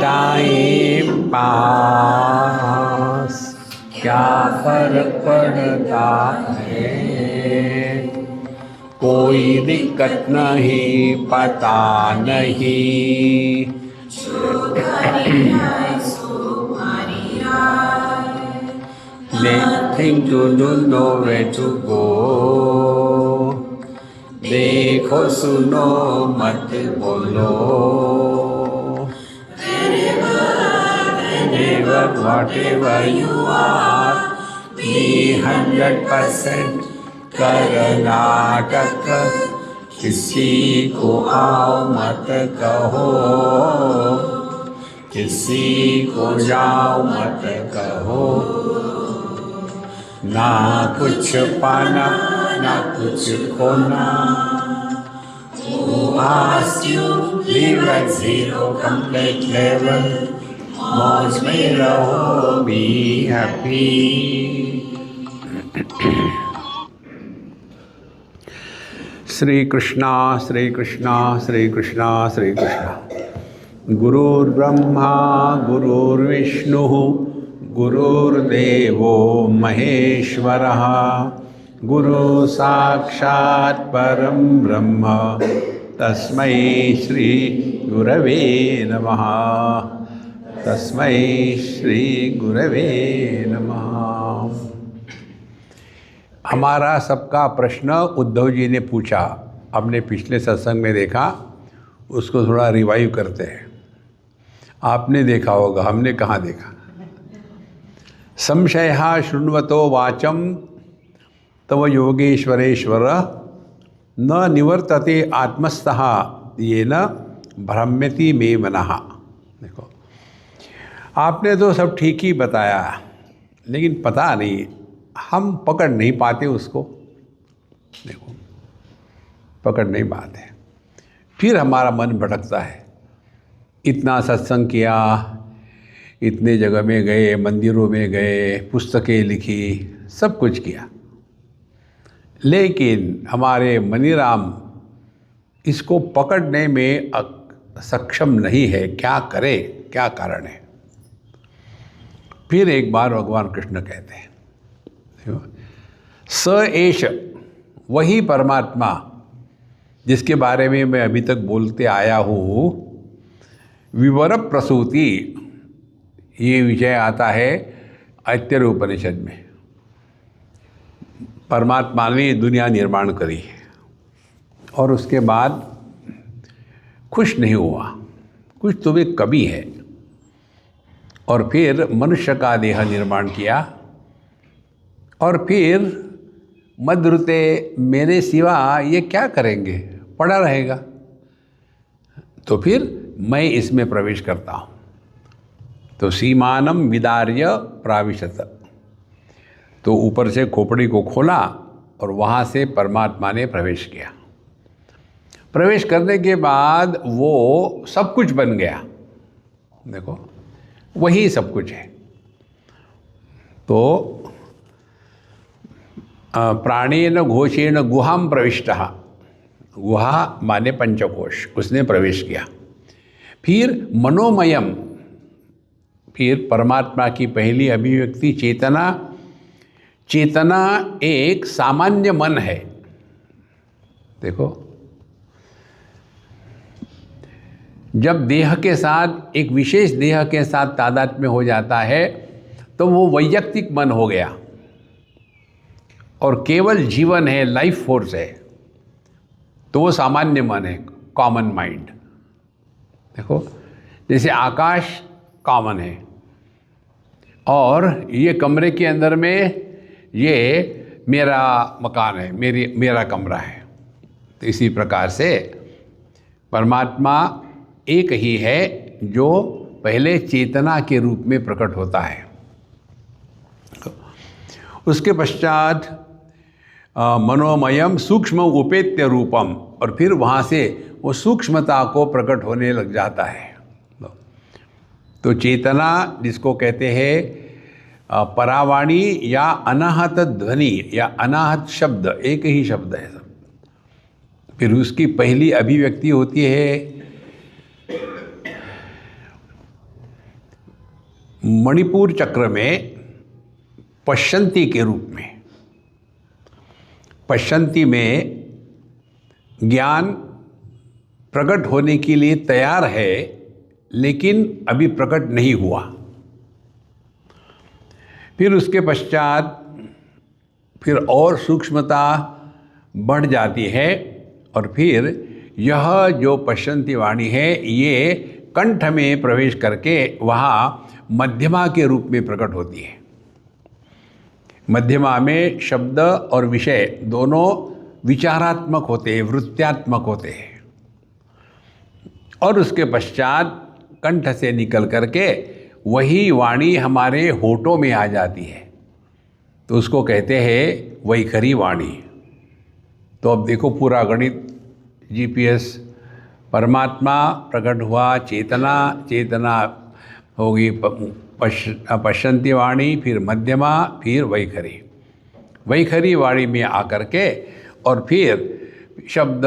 Time pass, क्या फर्क पड़ता है, कोई दिक्कत नहीं, पता नहीं। Nothing to do, nowhere to go. देखो सुनो मत बोलो, wherever whatever you are, be 100% Karnataka. किसी को आओ मत कहो, किसी को जाओ मत कहो, ना कुछ पाना ना कुछ खोना। Who asked you live at zero complete level, मौज में रहो, be happy। श्री कृष्णा श्री कृष्णा श्री कृष्णा श्री कृष्णा। गुरुर्ब्रह्मा गुरुर्विष्णु गुरुर्देवो महेश्वरः, गुरु साक्षात् परं ब्रह्म, तस्मै श्री गुरवे नमः, तस्मै श्री गुरवे नमः। हमारा सबका प्रश्न उद्धव जी ने पूछा, हमने पिछले सत्संग में देखा, उसको थोड़ा रिवाइव करते हैं। आपने देखा होगा, हमने कहाँ देखा। संशयः शृण्वतो वाचम तव योगेश्वरेश्वर, न निवर्तते आत्मस्थः येन भ्रम्यति मे मनः। देखो, आपने तो सब ठीक ही बताया, लेकिन पता नहीं, हम पकड़ नहीं पाते उसको। देखो, पकड़ नहीं पाते, फिर हमारा मन भटकता है। इतना सत्संग किया, इतने जगह में गए, मंदिरों में गए, पुस्तकें लिखी, सब कुछ किया, लेकिन हमारे मनीराम इसको पकड़ने में सक्षम नहीं है। क्या करे, क्या कारण है? फिर एक बार भगवान कृष्ण कहते हैं, स एष, वही परमात्मा जिसके बारे में मैं अभी तक बोलते आया हूँ, विवर प्रसूति, ये विषय आता है ऐतरेय उपनिषद में। परमात्मा ने दुनिया निर्माण करी और उसके बाद खुश नहीं हुआ, कुछ तो भी कमी है, और फिर मनुष्य का देह निर्माण किया, और फिर मद्रुते, मेरे सिवा ये क्या करेंगे, पड़ा रहेगा, तो फिर मैं इसमें प्रवेश करता हूँ। तो सीमानम विदार्य प्राविशत, तो ऊपर से खोपड़ी को खोला और वहाँ से परमात्मा ने प्रवेश किया। प्रवेश करने के बाद वो सब कुछ बन गया। देखो, वही सब कुछ है। तो प्राणेन घोषेण गुहां प्रविष्टः, गुहा माने पंचकोश, उसने प्रवेश किया। फिर मनोमयम, फिर परमात्मा की पहली अभिव्यक्ति चेतना। चेतना एक सामान्य मन है। देखो, जब देह के साथ, एक विशेष देह के साथ तादात्म्य हो जाता है, तो वो वैयक्तिक मन हो गया और केवल जीवन है, लाइफ फोर्स है, तो वो सामान्य मन है, कॉमन माइंड। देखो, जैसे आकाश कॉमन है और ये कमरे के अंदर में ये मेरा मकान है, मेरा कमरा है। तो इसी प्रकार से परमात्मा एक ही है, जो पहले चेतना के रूप में प्रकट होता है। उसके पश्चात मनोमयम सूक्ष्म उपेत्य रूपम, और फिर वहाँ से वो सूक्ष्मता को प्रकट होने लग जाता है। तो चेतना जिसको कहते हैं परावाणी या अनाहत ध्वनि या अनाहत शब्द, एक ही शब्द है सब। फिर उसकी पहली अभिव्यक्ति होती है मणिपुर चक्र में पश्यंती के रूप में, पश्यंती में ज्ञान प्रकट होने के लिए तैयार है लेकिन अभी प्रकट नहीं हुआ। फिर उसके पश्चात फिर और सूक्ष्मता बढ़ जाती है और फिर यह जो पश्यंती वाणी है ये कंठ में प्रवेश करके वहाँ मध्यमा के रूप में प्रकट होती है। मध्यमा में शब्द और विषय दोनों विचारात्मक होते हैं, वृत्त्यात्मक होते हैं, और उसके पश्चात कंठ से निकल करके वही वाणी हमारे होठों में आ जाती है, तो उसको कहते हैं वैखरी वाणी। तो अब देखो पूरा गणित, जीपीएस, परमात्मा प्रकट हुआ, चेतना, चेतना होगी पश्यंती वाणी, फिर मध्यमा, फिर वैखरी, वैखरी वाणी में आकर के और फिर शब्द,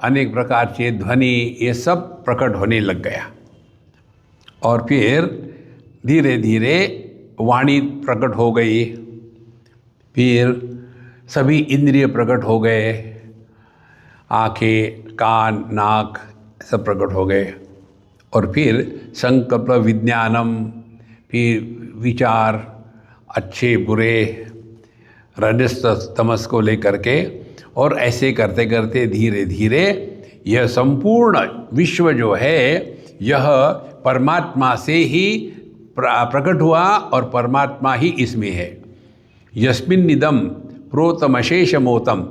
अनेक प्रकार के ध्वनि, ये सब प्रकट होने लग गया। और फिर धीरे धीरे वाणी प्रकट हो गई, फिर सभी इंद्रिय प्रकट हो गए, आँखें, कान, नाक सब प्रकट हो गए, और फिर संकल्प विज्ञानम, फिर विचार, अच्छे बुरे, रजस तमस को लेकर के, और ऐसे करते करते धीरे धीरे यह संपूर्ण विश्व जो है यह परमात्मा से ही प्रकट हुआ और परमात्मा ही इसमें है। यस्मिन्निदं प्रोतमशेषमोतम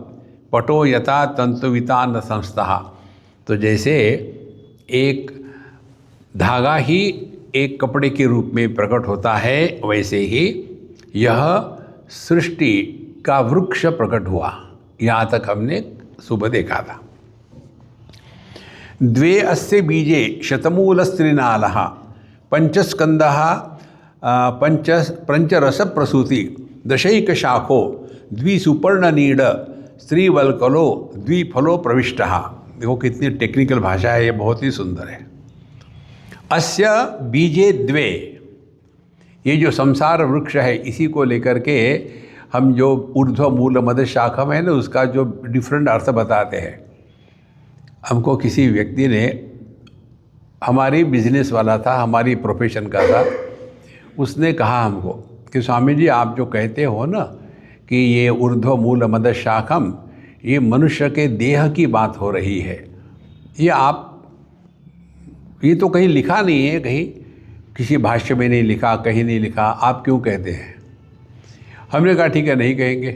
पटो यथा तंतुवितान संस्थः। तो जैसे एक धागा ही एक कपड़े के रूप में प्रकट होता है, वैसे ही यह सृष्टि का वृक्ष प्रकट हुआ। यहाँ तक हमने सुबह देखा था। द्वे अस्य बीजे शतमूलस्त्रिनालः पंचस्कंदः पंचरस प्रसूति दशैक शाखो द्विसुपर्णनीड स्त्रीवल्कलो द्विफलो प्रविष्टः। देखो कितनी टेक्निकल भाषा है, ये बहुत ही सुंदर है। अस्य बीजे द्वे, ये जो संसार वृक्ष है इसी को लेकर के हम जो ऊर्ध्व मूल मध्य शाखा में है ना, उसका जो डिफरेंट अर्थ बताते हैं। हमको किसी व्यक्ति ने, हमारी बिजनेस वाला था, हमारी प्रोफेशन का था, उसने कहा हमको कि स्वामी जी आप जो कहते हो ना कि ये ऊर्ध्व मूल मध्य शाखम, ये मनुष्य के देह की बात हो रही है, ये तो कहीं लिखा नहीं है, कहीं किसी भाष्य में नहीं लिखा, कहीं नहीं लिखा, आप क्यों कहते हैं? हमने कहा ठीक है, नहीं कहेंगे।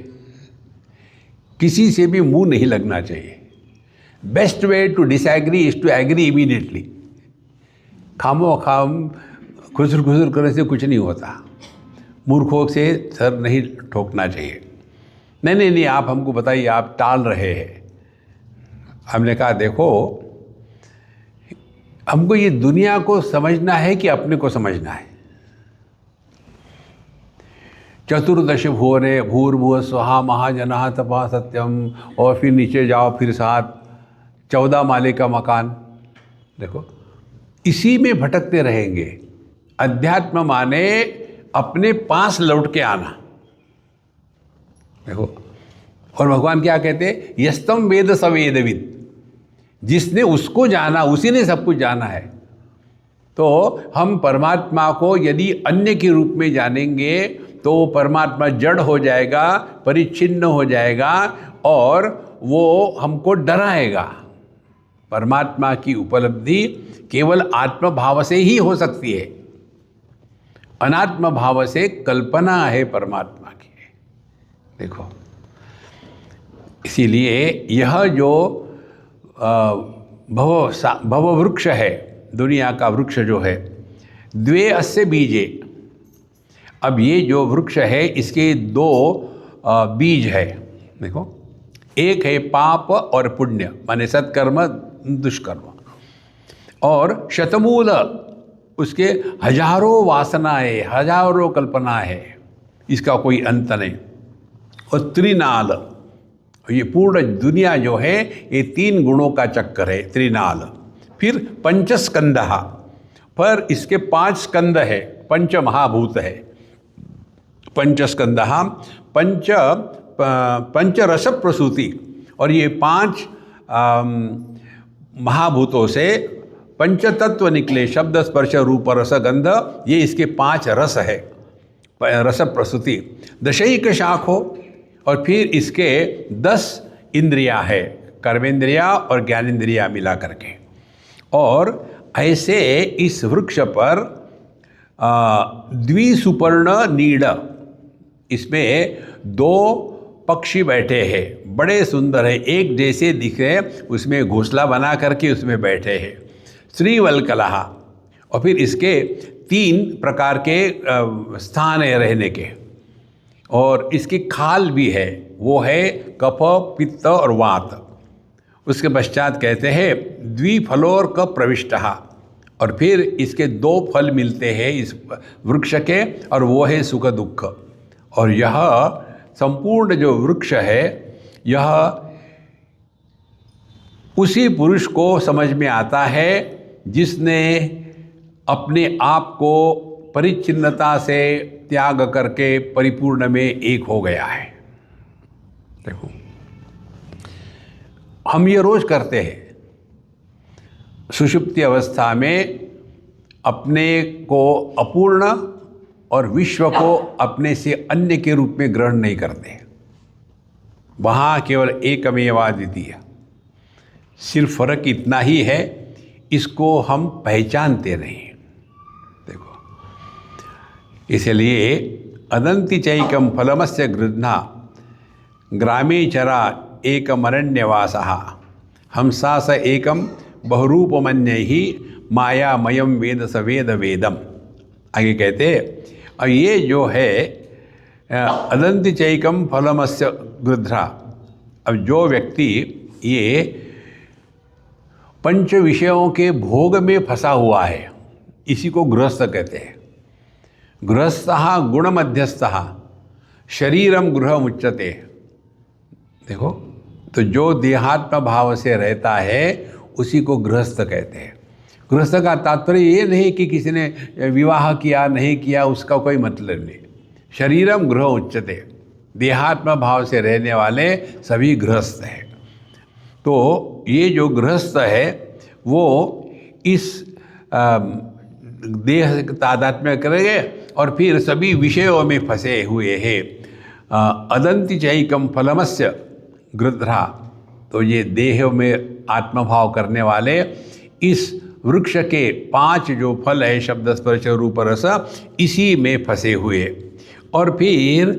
किसी से भी मुंह नहीं लगना चाहिए। Best way to disagree is to agree immediately. खामो खाम खुसर खुसर करने से कुछ नहीं होता। मूर्खों से सर नहीं ठोकना चाहिए। नहीं, आप हमको बताइए, आप टाल रहे हैं। हमने कहा देखो, हमको ये दुनिया को समझना है कि अपने को समझना है। चतुर्दश भुवने भूर्भुवः स्वहा महाजनः तपः सत्यम, और फिर नीचे जाओ, फिर 14 माले का मकान। देखो इसी में भटकते रहेंगे। अध्यात्म माने अपने पास लौट के आना। देखो, और भगवान क्या कहते? यस्तम वेद स वेदविद। जिसने उसको जाना उसी ने सब कुछ जाना है। तो हम परमात्मा को यदि अन्य के रूप में जानेंगे तो परमात्मा जड़ हो जाएगा, परिच्छिन्न हो जाएगा, और वो हमको डराएगा। परमात्मा की उपलब्धि केवल आत्म भाव से ही हो सकती है। अनात्म भाव से कल्पना है परमात्मा की। देखो, इसीलिए यह जो भव वृक्ष है, दुनिया का वृक्ष जो है, द्वे अस्य बीजे। अब ये जो वृक्ष है इसके 2 बीज है। देखो, एक है पाप और पुण्य, माने सत्कर्म दुष्कर्म, और शतमूल उसके हजारों वासनाएं, हजारों कल्पना है, इसका कोई अंत नहीं। और त्रिनाल, ये पूर्ण दुनिया जो है ये 3 गुणों का चक्कर है, त्रिनाल। फिर पंचस्कंदः, पर इसके 5 स्कंद है। पंच महाभूत है, पंचस्कंद, पंच रस प्रसूति। और ये 5 महाभूतों से पंचतत्व निकले, शब्द स्पर्श रूप रस गंध, ये इसके 5 रस है, रस प्रसूति। दशैक शाखो, और फिर इसके 10 इंद्रियां है, कर्मेंद्रिया और ज्ञानेंद्रिया मिला करके। और ऐसे इस वृक्ष पर द्विसुपर्ण नीड, इसमें 2 पक्षी बैठे हैं, बड़े सुंदर है, एक जैसे दिखे, उसमें घोंसला बना करके उसमें बैठे हैं। श्रीवल्कलहा, और फिर इसके 3 प्रकार के स्थान है रहने के, और इसकी खाल भी है, वो है कफ, पित्त और वात। उसके पश्चात कहते हैं द्विफलोर क प्रविष्टहा, और फिर इसके 2 फल मिलते हैं इस वृक्ष के, और वो है सुख दुख। और यह संपूर्ण जो वृक्ष है, यह उसी पुरुष को समझ में आता है जिसने अपने आप को परिच्छिन्नता से त्याग करके परिपूर्ण में एक हो गया है। देखो, हम ये रोज करते हैं, सुषुप्ति अवस्था में अपने को अपूर्ण और विश्व को अपने से अन्य के रूप में ग्रहण नहीं करते। वहाँ केवल एकमेवाद्वितीय, सिर्फ फर्क इतना ही है, इसको हम पहचानते नहीं। देखो, इसलिए अदंति चैकम फलमस्य गृध्ना ग्रामे चरा एकमरण्यवासः हमसा स एकम बहुरूपमन्यैहि मायामयम वेद स वेद वेदम। आगे कहते, और ये जो है अदंति चैकम फलमस्य गृध्रा, अब जो व्यक्ति ये पंच विषयों के भोग में फंसा हुआ है, इसी को गृहस्थ कहते हैं। गृहस्थः गुण मध्यस्थः शरीरम गृह मुच्यते। देखो, तो जो देहात्म भाव से रहता है उसी को गृहस्थ कहते हैं। गृहस्थ का तात्पर्य ये नहीं कि किसी ने विवाह किया नहीं किया, उसका कोई मतलब नहीं। शरीरम गृह उच्यते, देहात्म भाव से रहने वाले सभी गृहस्थ हैं। तो ये जो गृहस्थ है वो इस देह तादात्म्य करेंगे और फिर सभी विषयों में फंसे हुए हैं। अदंति चैकम फलमस्य गृध्रा, तो ये देह में आत्मभाव करने वाले इस वृक्ष के 5 जो फल है, शब्द स्पर्श रूप रस, इसी में फंसे हुए। और फिर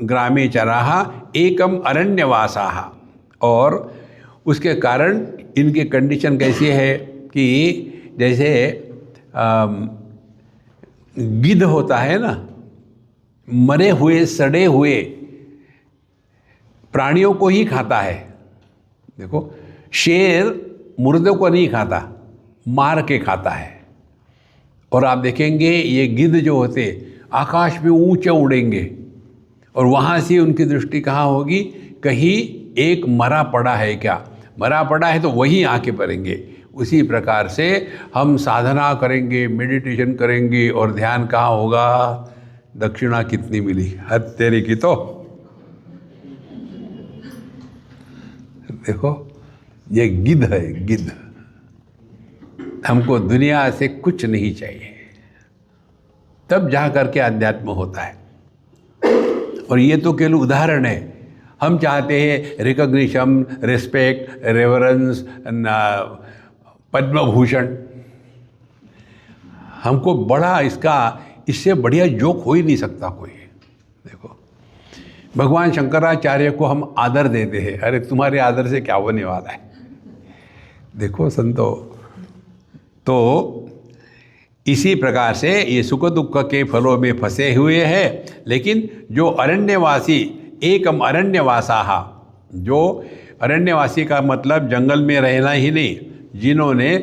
ग्रामे चराहा एकम अरण्यवासाः, और उसके कारण इनकी कंडीशन कैसी है कि जैसे गिद्ध होता है ना, मरे हुए सड़े हुए प्राणियों को ही खाता है। देखो, शेर मुर्दे को नहीं खाता, मार के खाता है। और आप देखेंगे ये गिद्ध जो होते आकाश में ऊंचे उड़ेंगे, और वहाँ से उनकी दृष्टि कहाँ होगी, कहीं एक मरा पड़ा है क्या, मरा पड़ा है तो वहीं आके पड़ेंगे। उसी प्रकार से हम साधना करेंगे, मेडिटेशन करेंगे, और ध्यान कहाँ होगा, दक्षिणा कितनी मिली, हद तेरी की। तो देखो, ये गिद्ध है, गिद्ध। हमको दुनिया से कुछ नहीं चाहिए, तब जा करके अध्यात्म होता है। और ये तो केवल उदाहरण है। हम चाहते हैं recognition, respect, reverence, Padma Bhushan. हमको बड़ा इससे बढ़िया जोक हो ही नहीं सकता कोई। देखो, भगवान शंकराचार्य को हम आदर देते हैं, अरे तुम्हारे आदर से क्या होने वाला है। देखो संतो, तो इसी प्रकार से ये सुख दुख के फलों में फंसे हुए हैं। लेकिन जो अरण्यवासी, एकम अरण्यवासाः, जो अरण्यवासी का मतलब जंगल में रहना ही नहीं, जिन्होंने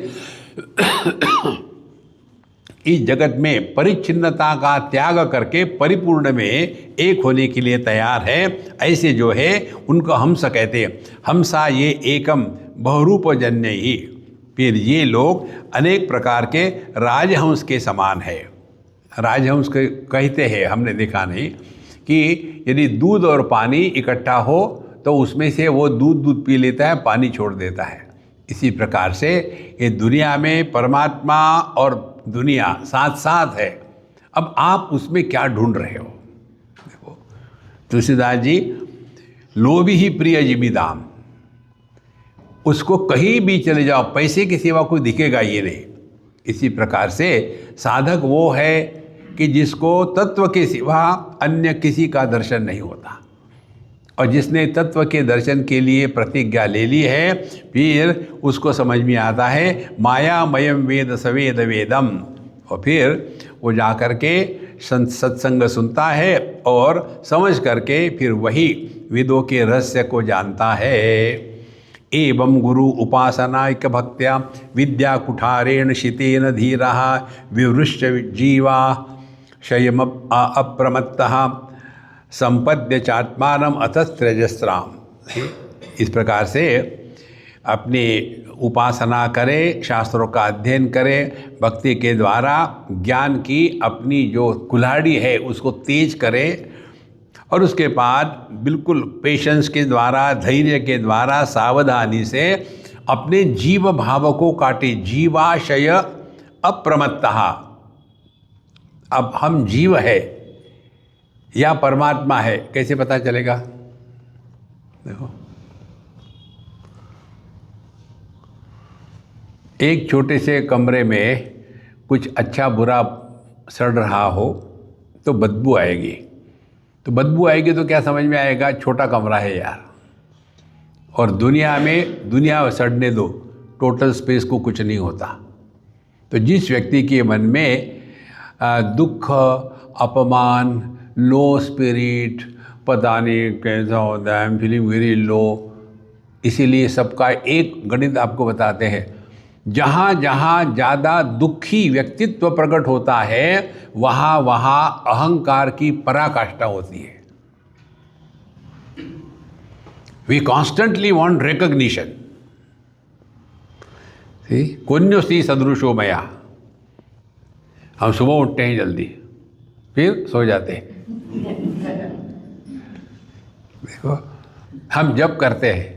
इस जगत में परिच्छिन्नता का त्याग करके परिपूर्ण में एक होने के लिए तैयार है, ऐसे जो है उनको हंस कहते हैं। हंसा ये एकम बहुरूपजन्य ही, फिर ये लोग अनेक प्रकार के राजहंस के समान है। राजहंस के कहते हैं, हमने देखा नहीं, कि यदि दूध और पानी इकट्ठा हो तो उसमें से वो दूध पी लेता है, पानी छोड़ देता है। इसी प्रकार से ये दुनिया में परमात्मा और दुनिया साथ साथ है। अब आप उसमें क्या ढूंढ रहे हो? देखो तुलसीदास जी, लोभी ही प्रिय जिमीदाम, उसको कहीं भी चले जाओ, पैसे के सिवा कोई दिखेगा ये नहीं। इसी प्रकार से साधक वो है कि जिसको तत्व के सिवा अन्य किसी का दर्शन नहीं होता, और जिसने तत्व के दर्शन के लिए प्रतिज्ञा ले ली है, फिर उसको समझ में आता है मायामयम वेद सवेद वेदम, और फिर वो जा कर के सत्संग सुनता है और समझ करके फिर वही वेदों के रहस्य को जानता है। एवं गुरु उपासनायक भक्त्या विद्या कुठारेण शितेन धीरः विवृश्च जीवा शयम अप्रमत्तः संपद्य चात्मानम अतस्त्रजस्राम। इस प्रकार से अपनी उपासना करे, शास्त्रों का अध्ययन करे, भक्ति के द्वारा ज्ञान की अपनी जो कुल्हाड़ी है उसको तेज करे, और उसके बाद बिल्कुल पेशेंस के द्वारा, धैर्य के द्वारा, सावधानी से अपने जीव भाव को काटे। जीवाशय अप्रमत्तः। अब हम जीव है या परमात्मा है, कैसे पता चलेगा? देखो, एक छोटे से कमरे में कुछ अच्छा बुरा सड़ रहा हो तो बदबू आएगी। तो बदबू आएगी तो क्या समझ में आएगा? छोटा कमरा है यार। और दुनिया में, दुनिया सड़ने दो, टोटल स्पेस को कुछ नहीं होता। तो जिस व्यक्ति के मन में दुख, अपमान, लो स्पिरिट, पता नहीं कैसा होता है, I am feeling very low, इसीलिए सबका एक गणित आपको बताते हैं, जहाँ जहाँ ज़्यादा दुखी व्यक्तित्व प्रकट होता है वहाँ वहाँ अहंकार की पराकाष्ठा होती है। We constantly want recognition. कोन्योस्ति सदृशो मया। हम सुबह उठते हैं जल्दी, फिर सो जाते हैं। देखो, हम जप करते हैं,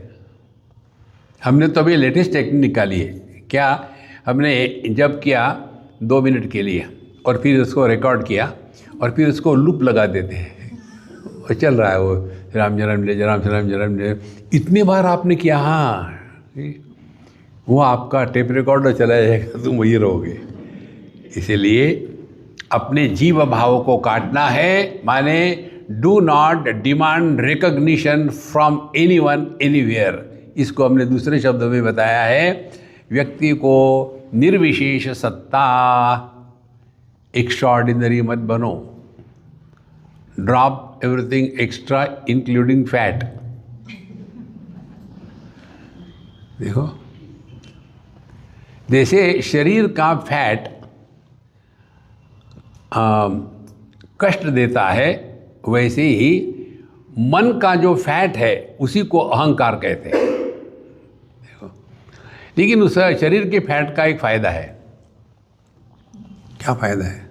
हमने तो अभी लेटेस्ट टेक्निक निकाली है। क्या? हमने जप किया 2 मिनट के लिए और फिर उसको रिकॉर्ड किया और फिर उसको लूप लगा देते हैं और चल रहा है वो, राम जन्म ले राम जन्म जन्म ले। इतने बार आपने किया, हाँ, वो आपका टेप रिकॉर्डर चला जाएगा, तुम वही रहोगे। इसीलिए अपने जीव भाव को काटना है, माने do not demand recognition from anyone anywhere. इसको हमने दूसरे शब्दों में बताया है, व्यक्ति को निर्विशेष सत्ता, एक्स्ट्राऑर्डिनरी मत बनो। Drop everything extra including fat. देखो, जैसे शरीर का फैट कष्ट देता है, वैसे ही मन का जो फैट है उसी को अहंकार कहते हैं। देखो, लेकिन उस शरीर के फैट का एक फायदा है। क्या फायदा है?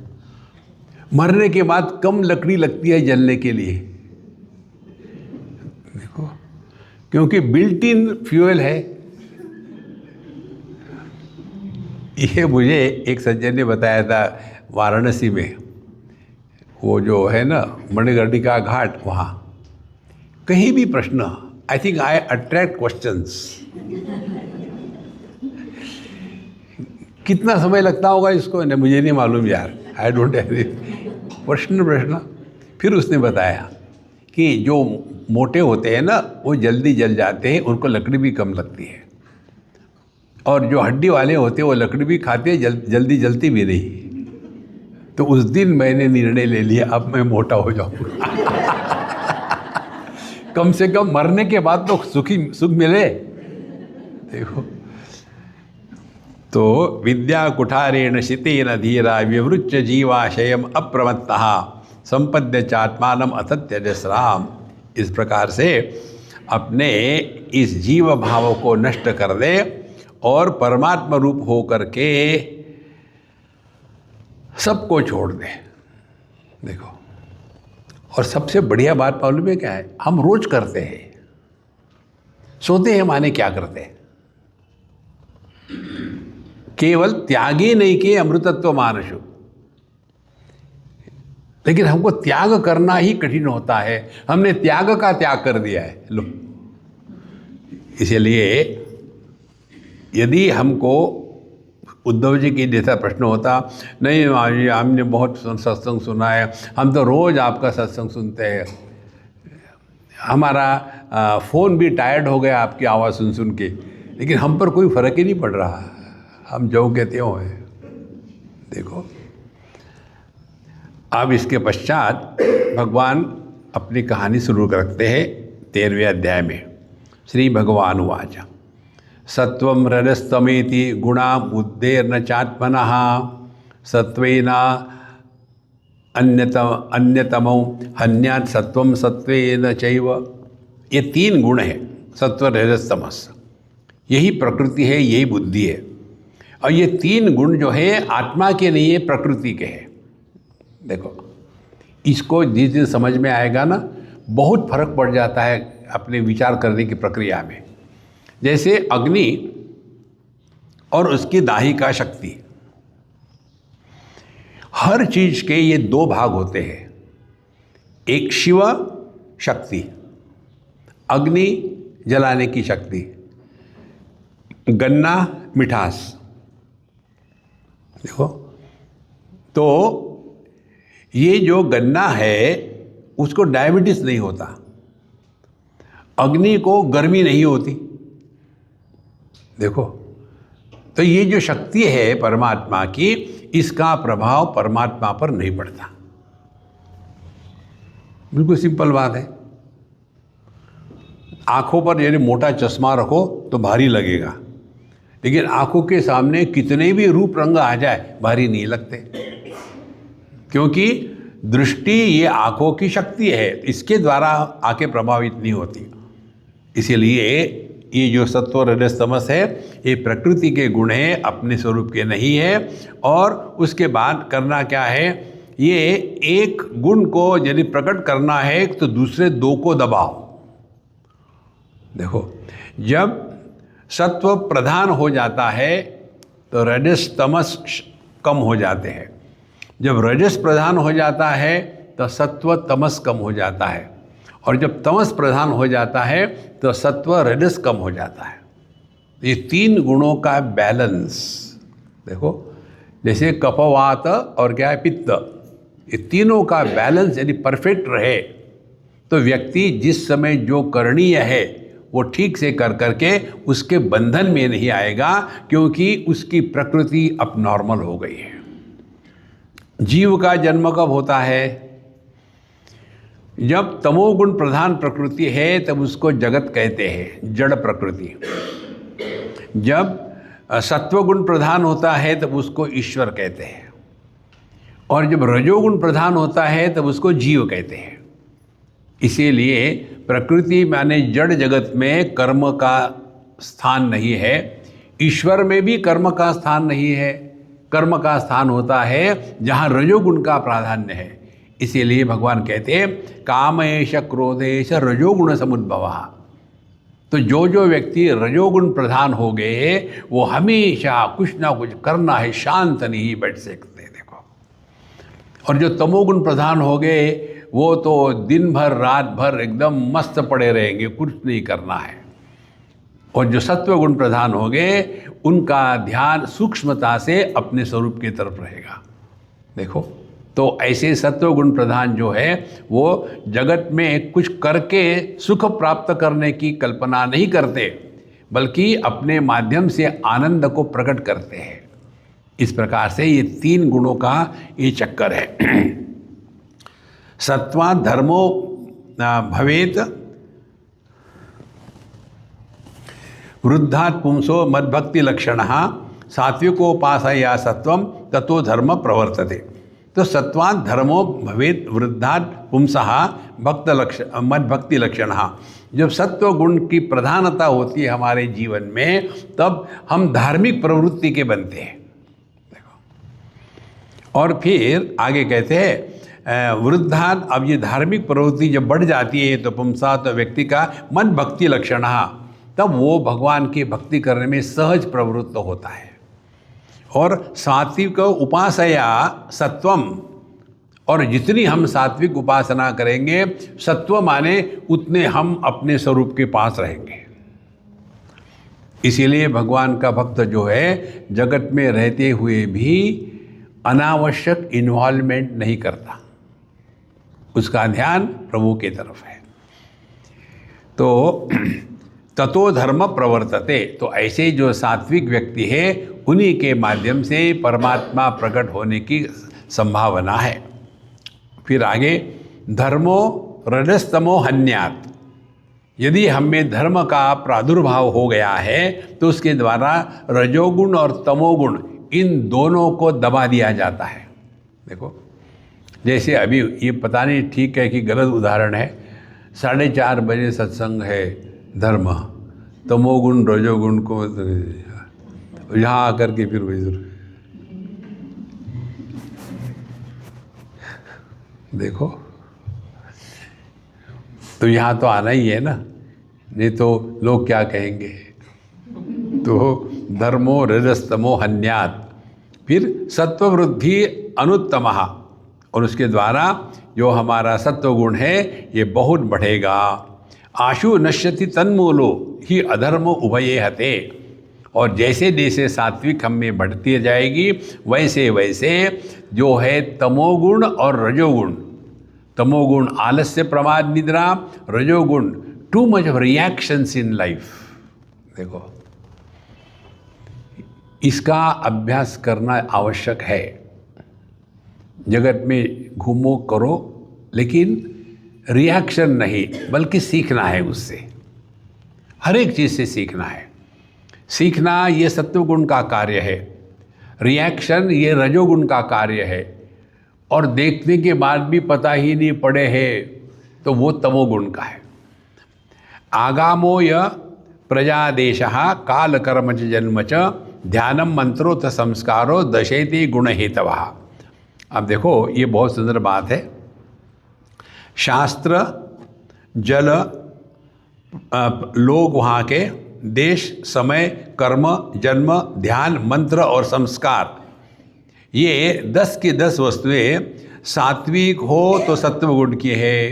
मरने के बाद कम लकड़ी लगती है जलने के लिए। देखो, क्योंकि बिल्ट इन फ्यूल है। ये मुझे एक सज्जन ने बताया था वाराणसी में, वो जो है ना मणिकर्णिका घाट, वहाँ कहीं भी प्रश्न, I think I attract questions. कितना समय लगता होगा इसको, नहीं मुझे नहीं मालूम यार, आई डोंट हैव। प्रश्न। फिर उसने बताया कि जो मोटे होते हैं ना वो जल्दी जल जाते हैं, उनको लकड़ी भी कम लगती है, और जो हड्डी वाले होते हैं वो लकड़ी भी खाते हैं, जल्दी जलती भी नहीं। तो उस दिन मैंने निर्णय ले लिया, अब मैं मोटा हो जाऊंगा। कम से कम मरने के बाद तो सुख मिले। देखो, तो विद्या कुठारेण शितेन धीरा विवृच्य जीवाशयम अप्रमत्तः संपद्य चात्मानम अथ त्यजस्राम। इस प्रकार से अपने इस जीव भाव को नष्ट कर दे और परमात्मा रूप हो करके सबको छोड़ दे। देखो, और सबसे बढ़िया बात मालूम है क्या है? हम रोज करते हैं, सोते हैं माने क्या करते हैं? केवल त्यागी नहीं कि अमृतत्व मानसु, लेकिन हमको त्याग करना ही कठिन होता है। हमने त्याग का त्याग कर दिया है। लो, इसलिए यदि हमको उद्धव जी की जैसा प्रश्न होता, नहीं हमने बहुत सत्संग सुना है, हम तो रोज आपका सत्संग सुनते हैं, हमारा फ़ोन भी टायर्ड हो गया आपकी आवाज़ सुन सुन के, लेकिन हम पर कोई फ़र्क ही नहीं पड़ रहा, हम जो कहते हो है। देखो, अब इसके पश्चात भगवान अपनी कहानी शुरू करते हैं 13वें अध्याय में। श्री भगवान उवाच सत्वं रजस्तमेति गुणा उद्देर्न चात्मनः सत्वेना अन्यतमो हन्यात् सत्वं सत्वेन चैव। ये 3 गुण हैं, सत्व रजस तमस, यही प्रकृति है, यही बुद्धि है। और ये 3 गुण जो है आत्मा के नहीं है, प्रकृति के हैं। देखो, इसको जिस दिन समझ में आएगा ना, बहुत फर्क पड़ जाता है अपने विचार करने की प्रक्रिया में। जैसे अग्नि और उसकी दाहिका शक्ति, हर चीज के ये 2 भाग होते हैं, एक शिव शक्ति, अग्नि जलाने की शक्ति, गन्ना मिठास। देखो, तो ये जो गन्ना है उसको डायबिटीज नहीं होता, अग्नि को गर्मी नहीं होती। देखो, तो ये जो शक्ति है परमात्मा की, इसका प्रभाव परमात्मा पर नहीं पड़ता। बिल्कुल सिंपल बात है। आंखों पर यदि मोटा चश्मा रखो तो भारी लगेगा, लेकिन आंखों के सामने कितने भी रूप रंग आ जाए भारी नहीं लगते, क्योंकि दृष्टि ये आंखों की शक्ति है, इसके द्वारा आंखें प्रभावित नहीं होती। इसीलिए ये जो सत्व रजस तमस है, ये प्रकृति के गुण हैं, अपने स्वरूप के नहीं है। और उसके बाद करना क्या है, ये एक गुण को यदि प्रकट करना है तो दूसरे 2 को दबाओ। देखो, जब सत्व प्रधान हो जाता है तो रजस तमस कम हो जाते हैं, जब रजस प्रधान हो जाता है तो सत्व तमस कम हो जाता है, और जब तमस प्रधान हो जाता है तो सत्व रजस कम हो जाता है। ये 3 गुणों का बैलेंस, देखो, जैसे कफवात और क्या है, पित्त, ये तीनों का बैलेंस यदि परफेक्ट रहे तो व्यक्ति जिस समय जो करणीय है वो ठीक से कर करके उसके बंधन में नहीं आएगा, क्योंकि उसकी प्रकृति अब नॉर्मल हो गई है। जीव का जन्म कब होता है? जब तमोगुण प्रधान प्रकृति है तब उसको जगत कहते हैं, जड़ प्रकृति। जब सत्वगुण प्रधान होता है तब उसको ईश्वर कहते हैं, और जब रजोगुण प्रधान होता है तब उसको जीव कहते हैं। इसीलिए प्रकृति माने जड़ जगत में कर्म का स्थान नहीं है, ईश्वर में भी कर्म का स्थान नहीं है। कर्म का स्थान होता है जहाँ रजोगुण का प्राधान्य है। इसीलिए भगवान कहते हैं कामेश क्रोधेश रजोगुण समुद्भवा। तो जो जो व्यक्ति रजोगुण प्रधान हो गए वो हमेशा कुछ ना कुछ करना है, शांत नहीं बैठ सकते। देखो, और जो तमोगुण प्रधान हो गए वो तो दिन भर रात भर एकदम मस्त पड़े रहेंगे, कुछ नहीं करना है। और जो सत्वगुण प्रधान हो गए उनका ध्यान सूक्ष्मता से अपने स्वरूप की तरफ रहेगा। देखो, तो ऐसे सत्वगुण प्रधान जो है वो जगत में कुछ करके सुख प्राप्त करने की कल्पना नहीं करते, बल्कि अपने माध्यम से आनंद को प्रकट करते हैं। इस प्रकार से ये 3 गुणों का ये चक्कर है। सत्वा धर्मो भवेत वृद्धात् पुंसो मद्भक्ति लक्षणः सात्विकोपासया सत्वम ततो धर्म प्रवर्तते। तो सत्वान धर्मो भवेत वृद्धात् पुंसः मद भक्ति लक्षण। जब सत्व गुण की प्रधानता होती है हमारे जीवन में, तब हम धार्मिक प्रवृत्ति के बनते हैं। देखो, और फिर आगे कहते हैं वृद्धान, अब ये धार्मिक प्रवृत्ति जब बढ़ जाती है तो पुंसा, तो व्यक्ति का मन भक्ति लक्षण, तब वो भगवान की भक्ति करने में सहज प्रवृत्त होता है। और सात्विक उपासया सत्वम, और जितनी हम सात्विक उपासना करेंगे, सत्व माने उतने हम अपने स्वरूप के पास रहेंगे। इसीलिए भगवान का भक्त जो है जगत में रहते हुए भी अनावश्यक इन्वॉल्वमेंट नहीं करता, उसका ध्यान प्रभु की तरफ है। तो ततो धर्म प्रवर्तते, तो ऐसे जो सात्विक व्यक्ति है उन्हीं के माध्यम से परमात्मा प्रकट होने की संभावना है। फिर आगे धर्मो रजस्तमो हन्यात्, यदि हम में धर्म का प्रादुर्भाव हो गया है तो उसके द्वारा रजोगुण और तमोगुण इन दोनों को दबा दिया जाता है। देखो, जैसे अभी ये पता नहीं ठीक है कि गलत उदाहरण है, 4:30 बजे सत्संग है, धर्म तमोगुण रजोगुण को यहाँ आकर के फिर वही देखो, तो यहाँ तो आना ही है ना, नहीं तो लोग क्या कहेंगे। तो धर्मो रजस्तमो हन्यात्, फिर सत्ववृद्धि अनुत्तमः, और उसके द्वारा जो हमारा सत्वगुण है ये बहुत बढ़ेगा। आशु नश्यति तन्मूलो ही अधर्मो उभये हते, और जैसे जैसे सात्विक हम में बढ़ती जाएगी वैसे वैसे जो है तमोगुण और रजोगुण, तमोगुण आलस्य प्रमाद निद्रा, रजोगुण too much of reactions in life. देखो, इसका अभ्यास करना आवश्यक है। जगत में घूमो करो, लेकिन रिएक्शन नहीं, बल्कि सीखना है उससे, हर एक चीज़ से सीखना है। सीखना ये सत्वगुण का कार्य है, रिएक्शन ये रजोगुण का कार्य है, और देखने के बाद भी पता ही नहीं पड़े है तो वो तमोगुण का है। आगामो य प्रजादेशः काल कर्म च जन्म च ध्यानम मंत्रोथ संस्कारो दशेति गुण हेतवः। अब देखो, ये बहुत सुंदर बात है। शास्त्र, जल, लोग वहाँ के, देश, समय, कर्म, जन्म, ध्यान, मंत्र और संस्कार, ये 10 की 10 वस्तुएं सात्विक हो तो सत्वगुण की है,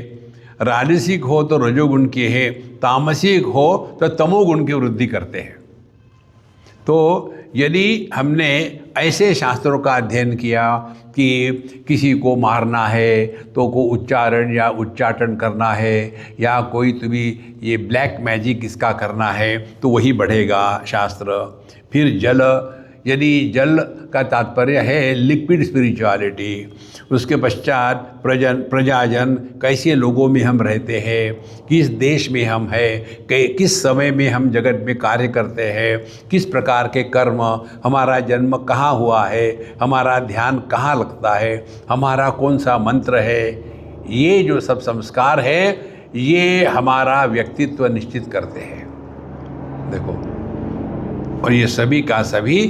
राजसिक हो तो रजोगुण की है, तामसिक हो तो तमोगुण की वृद्धि करते हैं। तो यदि हमने ऐसे शास्त्रों का अध्ययन किया कि किसी को मारना है तो को उच्चारण या उच्चाटन करना है, या कोई तुम्हें ये ब्लैक मैजिक इसका करना है, तो वही बढ़ेगा शास्त्र। फिर जल, यदि जल का तात्पर्य है लिक्विड स्पिरिचुअलिटी, उसके पश्चात प्रजाजन, कैसे लोगों में हम रहते हैं, किस देश में हम हैं, किस समय में हम जगत में कार्य करते हैं, किस प्रकार के कर्म, हमारा जन्म कहाँ हुआ है, हमारा ध्यान कहाँ लगता है, हमारा कौन सा मंत्र है, ये जो सब संस्कार है ये हमारा व्यक्तित्व निश्चित करते हैं। देखो, और ये सभी का सभी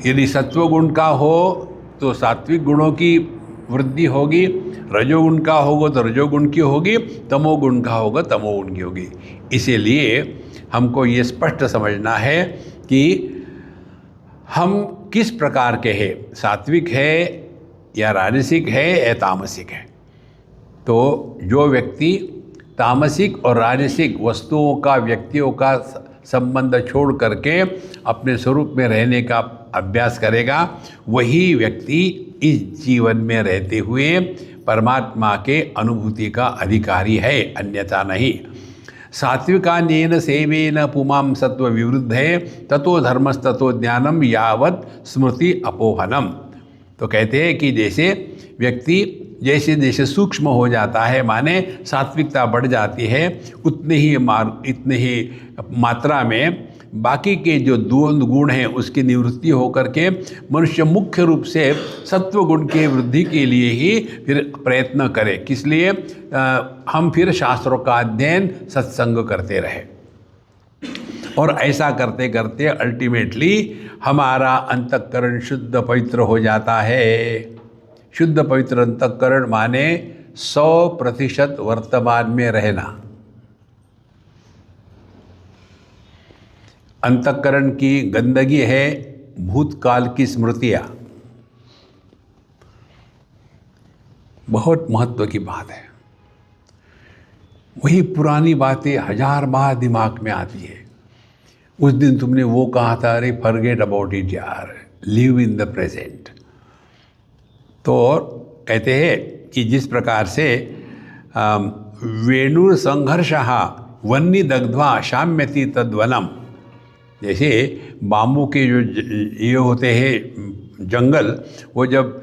यदि सत्वगुण का हो तो सात्विक गुणों की वृद्धि होगी, रजोगुण का होगा तो रजोगुण की होगी, तमोगुण का होगा तमोगुण की होगी। इसीलिए हमको ये स्पष्ट समझना है कि हम किस प्रकार के हैं, सात्विक है या राजसिक है या तामसिक है। तो जो व्यक्ति तामसिक और राजसिक वस्तुओं का, व्यक्तियों का संबंध छोड़ करके अपने स्वरूप में रहने का अभ्यास करेगा, वही व्यक्ति इस जीवन में रहते हुए परमात्मा के अनुभूति का अधिकारी है, अन्यथा नहीं। सात्विकान्येन सेवेन पुमां सत्व विवृद्धे ततो धर्मस्ततो ज्ञानम यावत् स्मृति अपोहनम। तो कहते हैं कि जैसे व्यक्ति जैसे जैसे सूक्ष्म हो जाता है, माने सात्विकता बढ़ जाती है, इतने ही मात्रा में बाकी के जो द्वंद्व गुण हैं उसकी निवृत्ति होकर के मनुष्य मुख्य रूप से सत्व गुण की वृद्धि के लिए ही फिर प्रयत्न करे। किस लिए? हम फिर शास्त्रों का अध्ययन सत्संग करते रहे, और ऐसा करते करते अल्टीमेटली हमारा अंतःकरण शुद्ध पवित्र हो जाता है। शुद्ध पवित्र अंतःकरण माने 100% वर्तमान में रहना। अंतःकरण की गंदगी है भूतकाल की स्मृतियाँ। बहुत महत्व की बात है। वही पुरानी बातें 1000 बार दिमाग में आती है। उस दिन तुमने वो कहा था, अरे फॉरगेट अबाउट इट यार, लिव इन द प्रेजेंट। तो कहते हैं कि जिस प्रकार से वेणुर संघर्षः वन्नी दग्ध्वा शाम्यति तद्वनम, जैसे बाम्बू के जो ये होते हैं जंगल, वो जब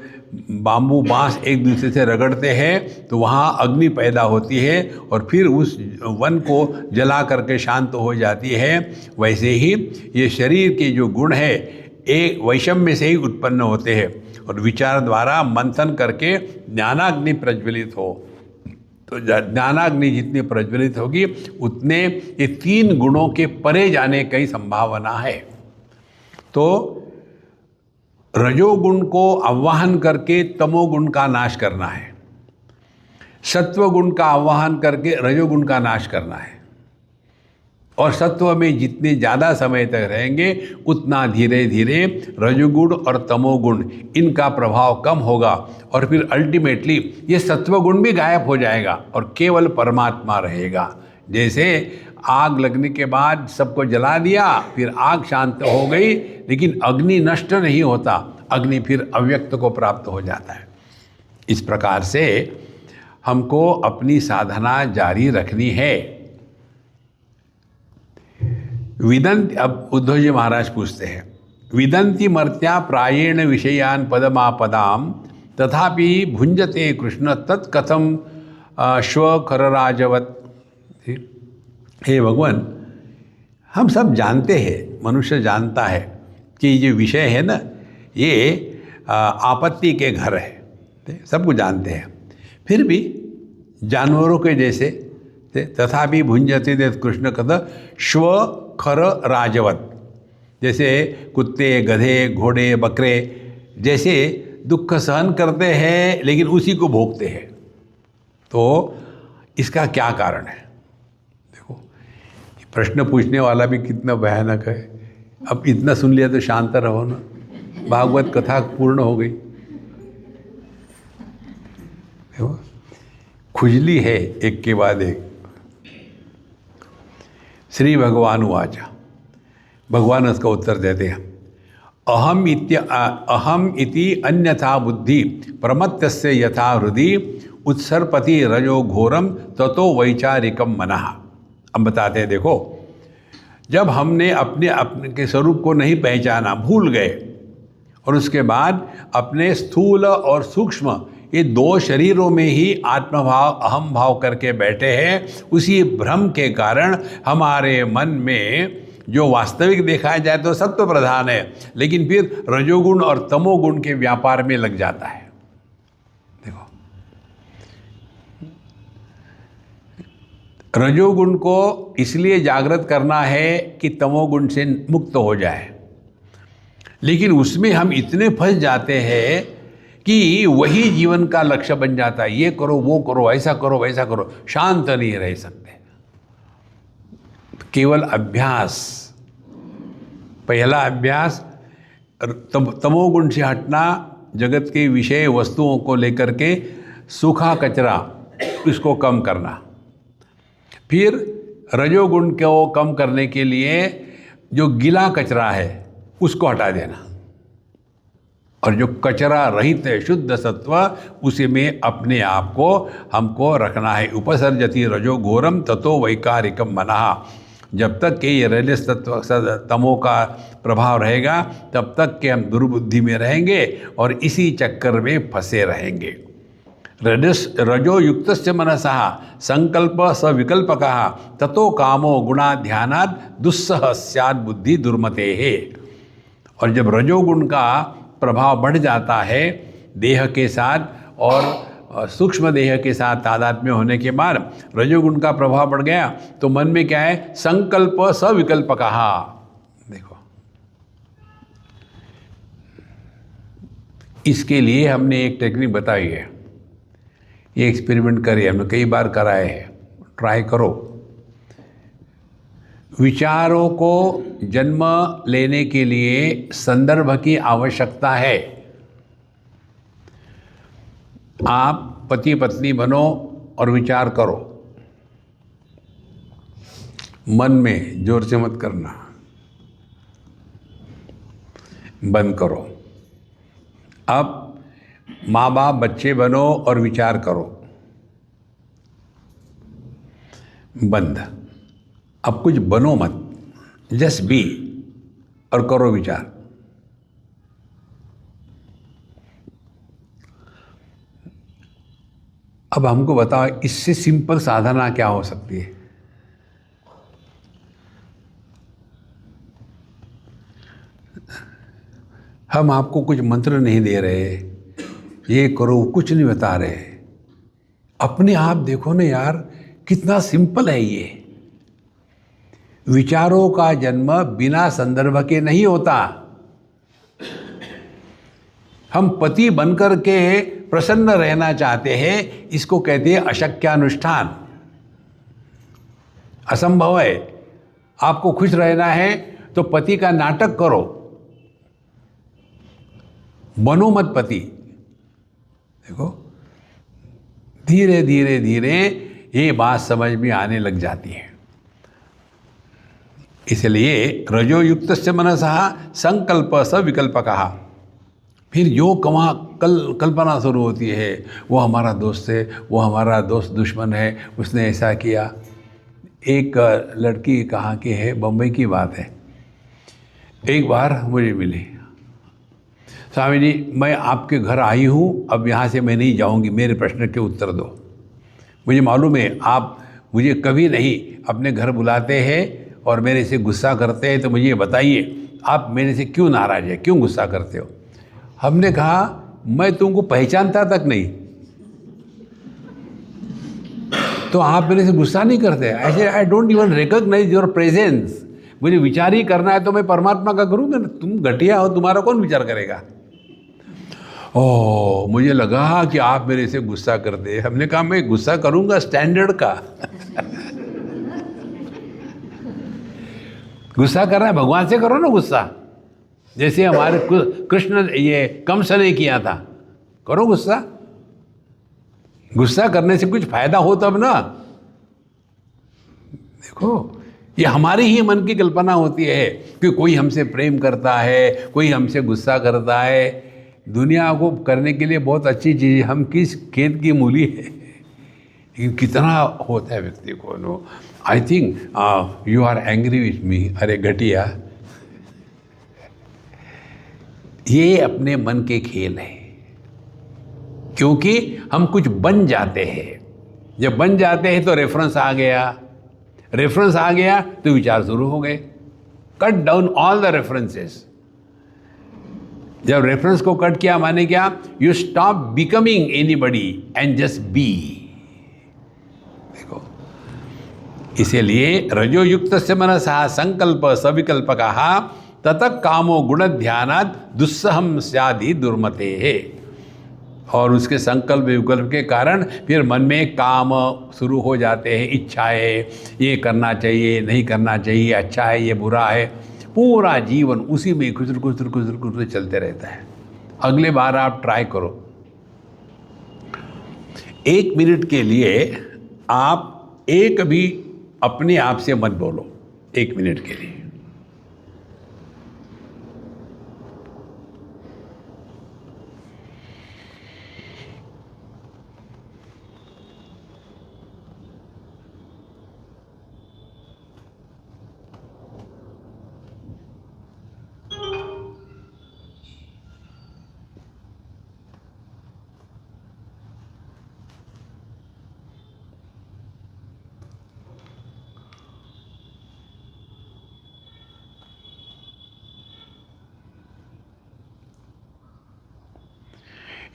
बाम्बू बांस एक दूसरे से रगड़ते हैं तो वहाँ अग्नि पैदा होती है और फिर उस वन को जला करके शांत हो जाती है। वैसे ही ये शरीर के जो गुण है एक वैषम्य से ही उत्पन्न होते हैं, और विचार द्वारा मंथन करके ज्ञानाग्नि प्रज्वलित हो। तो ज्ञानाग्नि जितनी प्रज्वलित होगी उतने ये 3 गुणों के परे जाने की संभावना है। तो रजोगुण को आवाहन करके तमोगुण का नाश करना है, सत्वगुण का आवाहन करके रजोगुण का नाश करना है, और सत्व में जितने ज़्यादा समय तक रहेंगे उतना धीरे धीरे रजोगुण और तमोगुण इनका प्रभाव कम होगा, और फिर अल्टीमेटली ये सत्वगुण भी गायब हो जाएगा और केवल परमात्मा रहेगा। जैसे आग लगने के बाद सबको जला दिया, फिर आग शांत हो गई, लेकिन अग्नि नष्ट नहीं होता, अग्नि फिर अव्यक्त को प्राप्त हो जाता है। इस प्रकार से हमको अपनी साधना जारी रखनी है। विदंती, अब उद्धव जी महाराज पूछते हैं, विदंती मर्त्या प्रायेण विषयान पदमापदाम तथापि भुंजते कृष्ण तत्कथम श्वखरराजवत। हे भगवान, हम सब जानते हैं, मनुष्य जानता है कि ये विषय है ना, ये आपत्ति के घर है, सब कुछ जानते हैं, फिर भी जानवरों के जैसे तथापि भुंजते देव कृष्ण कथा श्व खर राजवत, जैसे कुत्ते गधे घोड़े बकरे जैसे दुख सहन करते हैं लेकिन उसी को भोगते हैं। तो इसका क्या कारण है? देखो, प्रश्न पूछने वाला भी कितना भयानक है। अब इतना सुन लिया तो शांत रहो ना, भागवत कथा पूर्ण हो गई। देखो, खुजली है एक के बाद एक। श्री भगवान उवाच, भगवान उसका उत्तर देते हैं, अहम इति अन्यथा बुद्धि प्रमत्तस्य यथा हृदि उत्सर्पति रजो घोरम ततो वैचारिकम मनः। हम बताते हैं, देखो, जब हमने अपने के स्वरूप को नहीं पहचाना, भूल गए, और उसके बाद अपने स्थूल और सूक्ष्म ये 2 शरीरों में ही आत्मभाव अहम भाव करके बैठे हैं, उसी भ्रम के कारण हमारे मन में जो वास्तविक देखा जाए तो सत्व प्रधान है, लेकिन फिर रजोगुण और तमोगुण के व्यापार में लग जाता है। देखो, रजोगुण को इसलिए जागृत करना है कि तमोगुण से मुक्त हो जाए, लेकिन उसमें हम इतने फंस जाते हैं कि वही जीवन का लक्ष्य बन जाता है। ये करो, वो करो, ऐसा करो, वैसा करो, शांत नहीं रह सकते। केवल अभ्यास, पहला अभ्यास तमोगुण से हटना, जगत के विषय वस्तुओं को लेकर के सूखा कचरा इसको कम करना। फिर रजोगुण को कम करने के लिए जो गीला कचरा है उसको हटा देना, और जो कचरा रहित है शुद्ध सत्व उसी में अपने आप को हमको रखना है। उपसर्जति रजो घोरम ततो वैकारिकम मनः। जब तक कि ये रजस तत्व तमो का प्रभाव रहेगा तब तक के हम दुर्बुद्धि में रहेंगे और इसी चक्कर में फंसे रहेंगे। रजो युक्तस्य मनसः संकल्प सविकल्पकः ततो कामो गुणाध्यानात् दुस्सह स्यात् बुद्धि दुर्मतेः। और जब रजोगुण का प्रभाव बढ़ जाता है देह के साथ और सूक्ष्म देह के साथ तादात्म्य होने के बाद रजोगुण का प्रभाव बढ़ गया तो मन में क्या है, संकल्प सविकल्पकः। देखो, इसके लिए हमने एक टेक्निक बताई है, ये एक्सपेरिमेंट करिए, हमने कई बार कराए हैं, ट्राई करो। विचारों को जन्म लेने के लिए संदर्भ की आवश्यकता है। आप पति पत्नी बनो और विचार करो, मन में, जोर से मत करना, बंद करो। अब माँ बाप बच्चे बनो और विचार करो, बंद। अब कुछ बनो मत, जस्ट बी और करो विचार। अब हमको बताओ इससे सिंपल साधना क्या हो सकती है? हम आपको कुछ मंत्र नहीं दे रहे, ये करो कुछ नहीं बता रहे, अपने आप देखो ना यार, कितना सिंपल है ये। विचारों का जन्म बिना संदर्भ के नहीं होता। हम पति बनकर के प्रसन्न रहना चाहते हैं, इसको कहते हैं अशक्यानुष्ठान, असंभव है। आपको खुश रहना है तो पति का नाटक करो, बनो मत पति। देखो, धीरे धीरे धीरे ये बात समझ में आने लग जाती है। इसलिए रजोयुक्तस्य मनसः संकल्प सविकल्पकः। फिर जो कल्पना शुरू होती है, वो हमारा दोस्त है, वो हमारा दोस्त दुश्मन है, उसने ऐसा किया। एक लड़की कहाँ की है, बम्बई की बात है, एक बार मुझे मिली, स्वामी जी मैं आपके घर आई हूँ, अब यहाँ से मैं नहीं जाऊँगी, मेरे प्रश्न के उत्तर दो। मुझे मालूम है आप मुझे कभी नहीं अपने घर बुलाते हैं और मेरे से गुस्सा करते हैं, तो मुझे ये बताइए आप मेरे से क्यों नाराज़ है, क्यों गुस्सा करते हो? हमने कहा मैं तुमको पहचानता तक नहीं, तो आप मेरे से गुस्सा नहीं करते? ऐसे I don't even recognise your presence. मुझे विचार ही करना है तो मैं परमात्मा का करूँ, मैं, तुम घटिया हो, तुम्हारा कौन विचार करेगा? ओह, मुझे लगा कि आप मेरे से गुस्सा करते। हमने कहा मैं गुस्सा करूंगा स्टैंडर्ड का। गुस्सा करना है भगवान से करो ना गुस्सा, जैसे हमारे कृष्ण ये कंस ने किया था, करो गुस्सा। गुस्सा करने से कुछ फायदा हो तब ना। देखो, ये हमारी ही मन की कल्पना होती है कि कोई हमसे प्रेम करता है, कोई हमसे गुस्सा करता है। दुनिया को करने के लिए बहुत अच्छी चीज़, हम किस खेत की मूली है, लेकिन कितना होता है व्यक्ति को। No, I think you are angry with me. अरे घटिया, ये अपने मन के खेल है, क्योंकि हम कुछ बन जाते हैं। जब बन जाते हैं तो रेफरेंस आ गया, रेफरेंस आ गया तो विचार शुरू हो गए। Cut down all the references. जब रेफरेंस को कट किया माने क्या, you stop becoming anybody and just be. देखो, इसीलिए रजोयुक्तस्य मनसः संकल्प सविकल्पकः ततः कामो गुणध्यानात् दुस्सहं स्यादि दुर्मतेः। और उसके संकल्प विकल्प के कारण फिर मन में काम शुरू हो जाते हैं, इच्छाएं, ये करना चाहिए, नहीं करना चाहिए, अच्छा है, ये बुरा है। पूरा जीवन उसी में खुसर खुसर खुसर खुसर चलते रहता है। अगले बार आप ट्राई करो, 1 मिनट के लिए आप एक भी अपने आप से मत बोलो, 1 मिनट के लिए।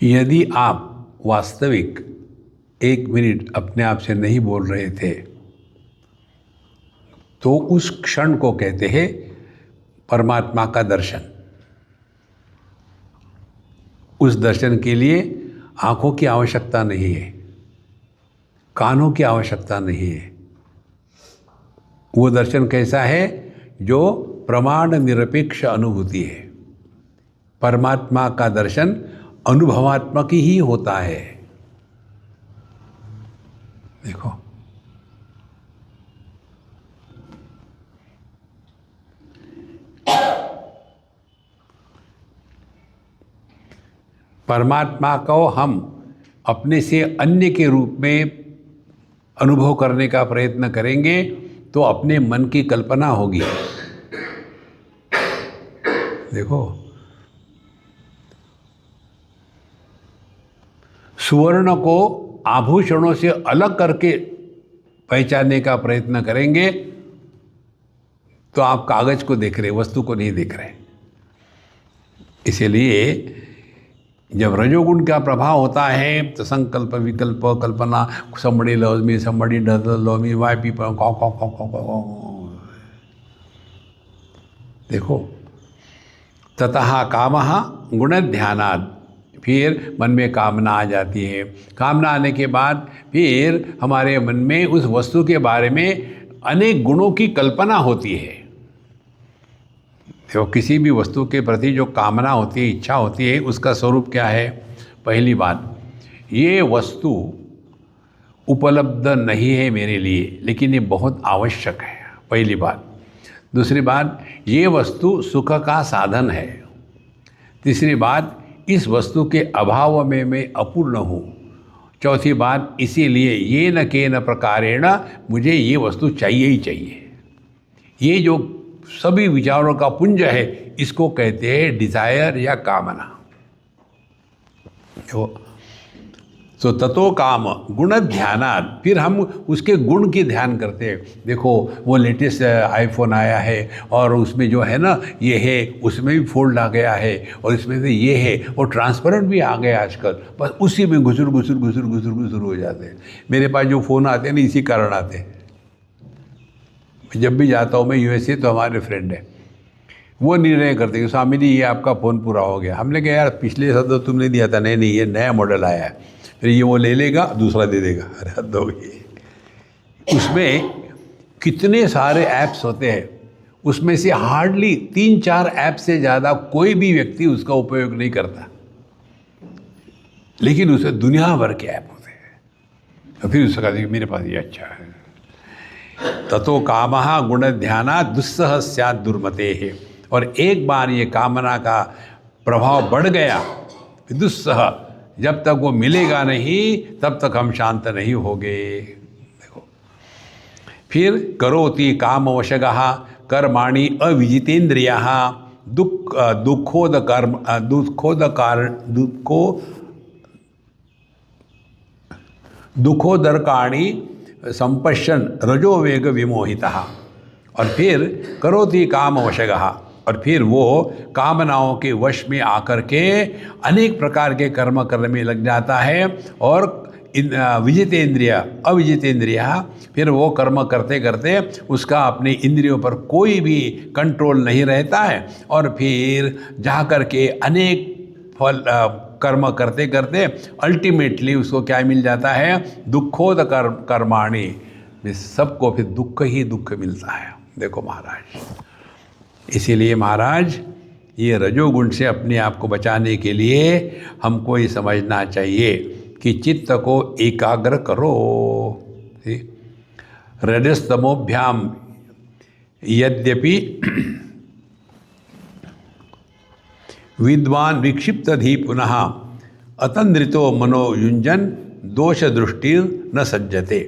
यदि आप वास्तविक 1 मिनट अपने आप से नहीं बोल रहे थे तो उस क्षण को कहते हैं परमात्मा का दर्शन। उस दर्शन के लिए आँखों की आवश्यकता नहीं है, कानों की आवश्यकता नहीं है। वो दर्शन कैसा है? जो प्रमाण निरपेक्ष अनुभूति है। परमात्मा का दर्शन अनुभवात्मक ही होता है। देखो, परमात्मा को हम अपने से अन्य के रूप में अनुभव करने का प्रयत्न करेंगे तो अपने मन की कल्पना होगी। देखो, सुवर्ण को आभूषणों से अलग करके पहचानने का प्रयत्न करेंगे तो आप कागज को देख रहे, वस्तु को नहीं देख रहे। इसीलिए जब रजोगुण का प्रभाव होता है तो संकल्प, विकल्प, कल्पना, somebody loves me, somebody doesn't love me, why people देखो, ततः कामः गुणध्यानात्, फिर मन में कामना आ जाती है। कामना आने के बाद फिर हमारे मन में उस वस्तु के बारे में अनेक गुणों की कल्पना होती है। देखो, किसी भी वस्तु के प्रति जो कामना होती है, इच्छा होती है, उसका स्वरूप क्या है? पहली बात, ये वस्तु उपलब्ध नहीं है मेरे लिए, लेकिन ये बहुत आवश्यक है, पहली बात। दूसरी बात, ये वस्तु सुख का साधन है। तीसरी बात, इस वस्तु के अभाव में मैं अपूर्ण हूँ। चौथी बात, इसीलिए ये न के न प्रकारेण मुझे ये वस्तु चाहिए ही चाहिए। ये जो सभी विचारों का पुंज है, इसको कहते हैं डिजायर या कामना। तो ततो काम गुण ध्यानात्, फिर हम उसके गुण की ध्यान करते हैं। देखो, वो लेटेस्ट आईफोन आया है और उसमें जो है ना ये है, उसमें भी फोल्ड आ गया है और इसमें से ये है और ट्रांसपेरेंट भी आ गया आजकल। बस उसी में घुसुर हो जाते हैं। मेरे पास जो फ़ोन आते हैं ना, इसी कारण आते हैं। जब भी जाता हूँ मैं यूएसए तो हमारे फ्रेंड है, वो निर्णय करते कि स्वामी जी ये आपका फ़ोन पूरा हो गया। हमने कहा यार पिछले साल तो तुमने दिया था। नहीं ये नया मॉडल आया है, फिर ये वो ले लेगा, दूसरा दे देगा। अरे हद हो गई। उसमें कितने सारे ऐप्स होते हैं, उसमें से हार्डली 3-4 ऐप से ज़्यादा कोई भी व्यक्ति उसका उपयोग नहीं करता, लेकिन उसे दुनिया भर के ऐप होते हैं। तो फिर उसका कहते मेरे पास ये अच्छा है। ततो कामः गुण ध्यानात् दुस्सह स्यात् दुर्मतेः। और एक बार ये कामना का प्रभाव बढ़ गया, दुस्सह, जब तक वो मिलेगा नहीं तब तक हम शांत नहीं होंगे। देखो, फिर करोति कामवशगः कर्माणि अविजितेन्द्रियः दुखोदर्काणि संपश्यन् रजो वेग विमोहितः। और फिर करोति कामवशगः, और फिर वो कामनाओं के वश में आकर के अनेक प्रकार के कर्म करने में लग जाता है। और विजितेंद्रिय अविजितेंद्रिय, फिर वो कर्म करते करते उसका अपने इंद्रियों पर कोई भी कंट्रोल नहीं रहता है। और फिर जा कर के अनेक फल कर्म करते करते अल्टीमेटली उसको क्या मिल जाता है? दुखोद कर्माणि, सबको फिर दुख ही दुख मिलता है। देखो महाराज, इसीलिए महाराज ये रजोगुण से अपने आप को बचाने के लिए हमको ये समझना चाहिए कि चित्त को एकाग्र करो। रजस्तमोभ्याम यद्यपि विद्वान विक्षिप्तधि पुनः अतंद्रितो मनो युंजन दोष दृष्टि न सज्जते।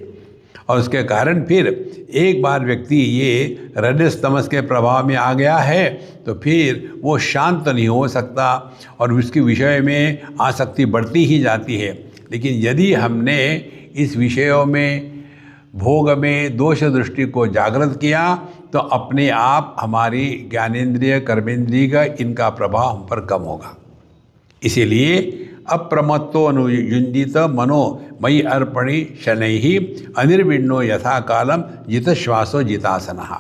और उसके कारण फिर एक बार व्यक्ति ये रजस तमस के प्रभाव में आ गया है तो फिर वो शांत नहीं हो सकता और उसके विषय में आसक्ति बढ़ती ही जाती है। लेकिन यदि हमने इस विषयों में भोग में दोष दृष्टि को जागृत किया तो अपने आप हमारी ज्ञानेंद्रिय कर्मेंद्रिय का इनका प्रभाव हम पर कम होगा। इसीलिए अप्रमत्तो अनुयुंजित मनो मयि अर्पणि शनैहि अनिर्विण्णो यथा कालम जित श्वासो जितासनः।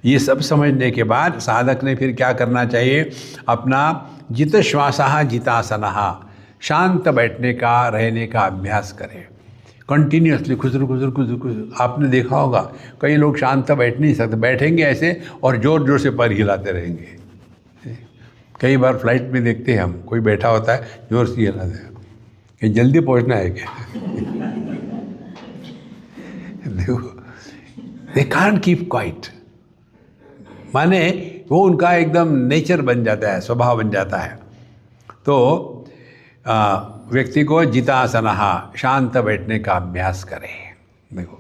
ये सब समझने के बाद साधक ने फिर क्या करना चाहिए? अपना जित श्वासः जितासनः, शांत बैठने का, रहने का अभ्यास करें कंटिन्यूसली। खुजर खुजर खुजर खुजर, आपने देखा होगा कई लोग शांत बैठ नहीं सकते, बैठेंगे ऐसे और ज़ोर ज़ोर से पैर हिलाते रहेंगे। कई बार फ्लाइट में देखते हैं हम, कोई बैठा होता है ज़ोर से हिलाते हैं, कहीं जल्दी पहुंचना है क्या? देखो, दे कांट कीप क्वाइट, माने वो उनका एकदम नेचर बन जाता है, स्वभाव बन जाता है। तो व्यक्ति को जितासनः, शांत बैठने का अभ्यास करें। देखो,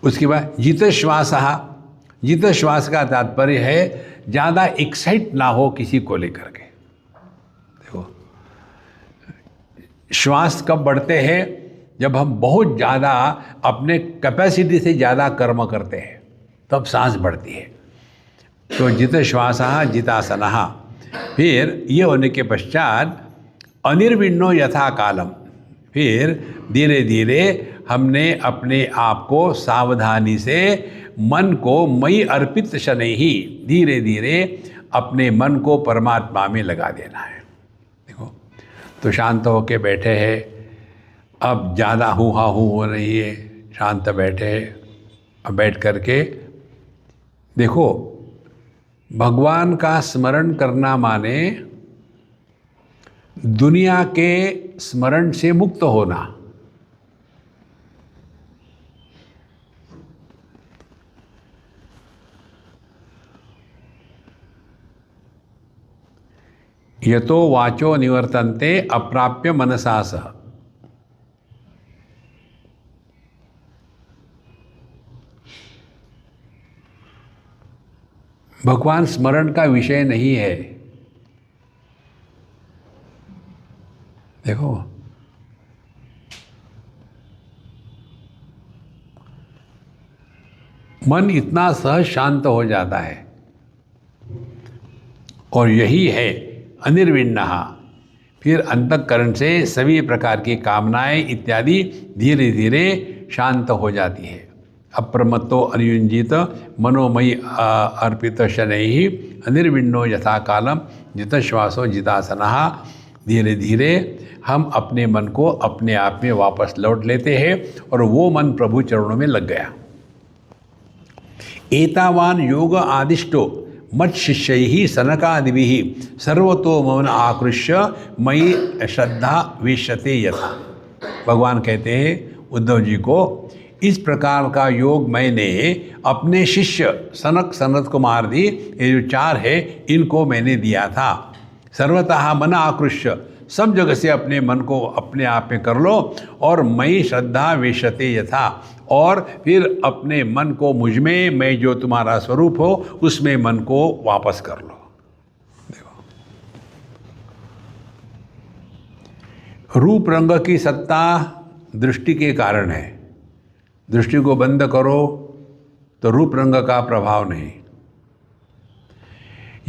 उसके बाद जित श्वासः, जित श्वास का तात्पर्य है ज़्यादा एक्साइट ना हो किसी को लेकर के। देखो, श्वास कब बढ़ते हैं? जब हम बहुत ज़्यादा अपने कैपेसिटी से ज़्यादा कर्म करते हैं तब सांस बढ़ती है। तो जित श्वासः जितासनः। फिर ये होने के पश्चात अनिर्विण्णो यथा कालम, फिर धीरे धीरे हमने अपने आप को सावधानी से मन को मई अर्पित शनैहि, धीरे धीरे अपने मन को परमात्मा में लगा देना है। देखो, तो शांत होके बैठे हैं, अब ज़्यादा हुआ हो रही है, शांत बैठे हैं। अब बैठ करके देखो, भगवान का स्मरण करना माने दुनिया के स्मरण से मुक्त होना। यतो वाचो निवर्तन्ते अप्राप्य मनसा सह। भगवान स्मरण का विषय नहीं है। देखो, मन इतना सहज शांत हो जाता है, और यही है अनिर्विण्णः। फिर अंतःकरण से सभी प्रकार की कामनाएं इत्यादि धीरे धीरे शांत हो जाती है। अप्रमत्तो अनुयुंजित मनोमयी अर्पित शनैहि अनिर्विण्णो यथा कालम जित श्वासो जितासनः। धीरे धीरे हम अपने मन को अपने आप में वापस लौट लेते हैं और वो मन प्रभु चरणों में लग गया। एतावान योग आदिष्टो मत शिष्यैहि सनकादिभिः सर्वतो मम आकृष्य मयि श्रद्धा विशते यथा। भगवान कहते हैं उद्धव जी को, इस प्रकार का योग मैंने अपने शिष्य सनक सनत कुमार जी, ये जो चार है, इनको मैंने दिया था। सर्वतः मन आकृष्य, सब जगह से अपने मन को अपने आप में कर लो, और मयि श्रद्धा विशते यथा, और फिर अपने मन को मुझ में, मैं जो तुम्हारा स्वरूप हो उसमें मन को वापस कर लो। देखो, रूप रंग की सत्ता दृष्टि के कारण है। दृष्टि को बंद करो तो रूप रंग का प्रभाव नहीं।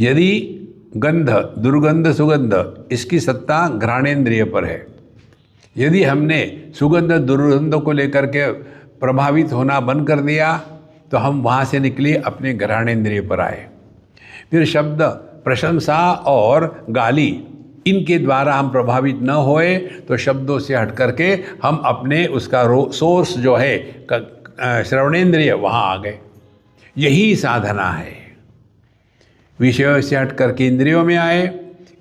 यदि गंध, दुर्गंध, सुगंध, इसकी सत्ता घ्राणेन्द्रिय पर है। यदि हमने सुगंध दुर्गंध को लेकर के प्रभावित होना बंद कर दिया तो हम वहाँ से निकले, अपने घ्राणेन्द्रिय पर आए। फिर शब्द, प्रशंसा और गाली, इनके द्वारा हम प्रभावित न होए तो शब्दों से हट करके हम अपने उसका सोर्स जो है श्रवणेन्द्रिय, वहाँ आ गए। यही साधना है। विषयों से हट करके इंद्रियों में आए,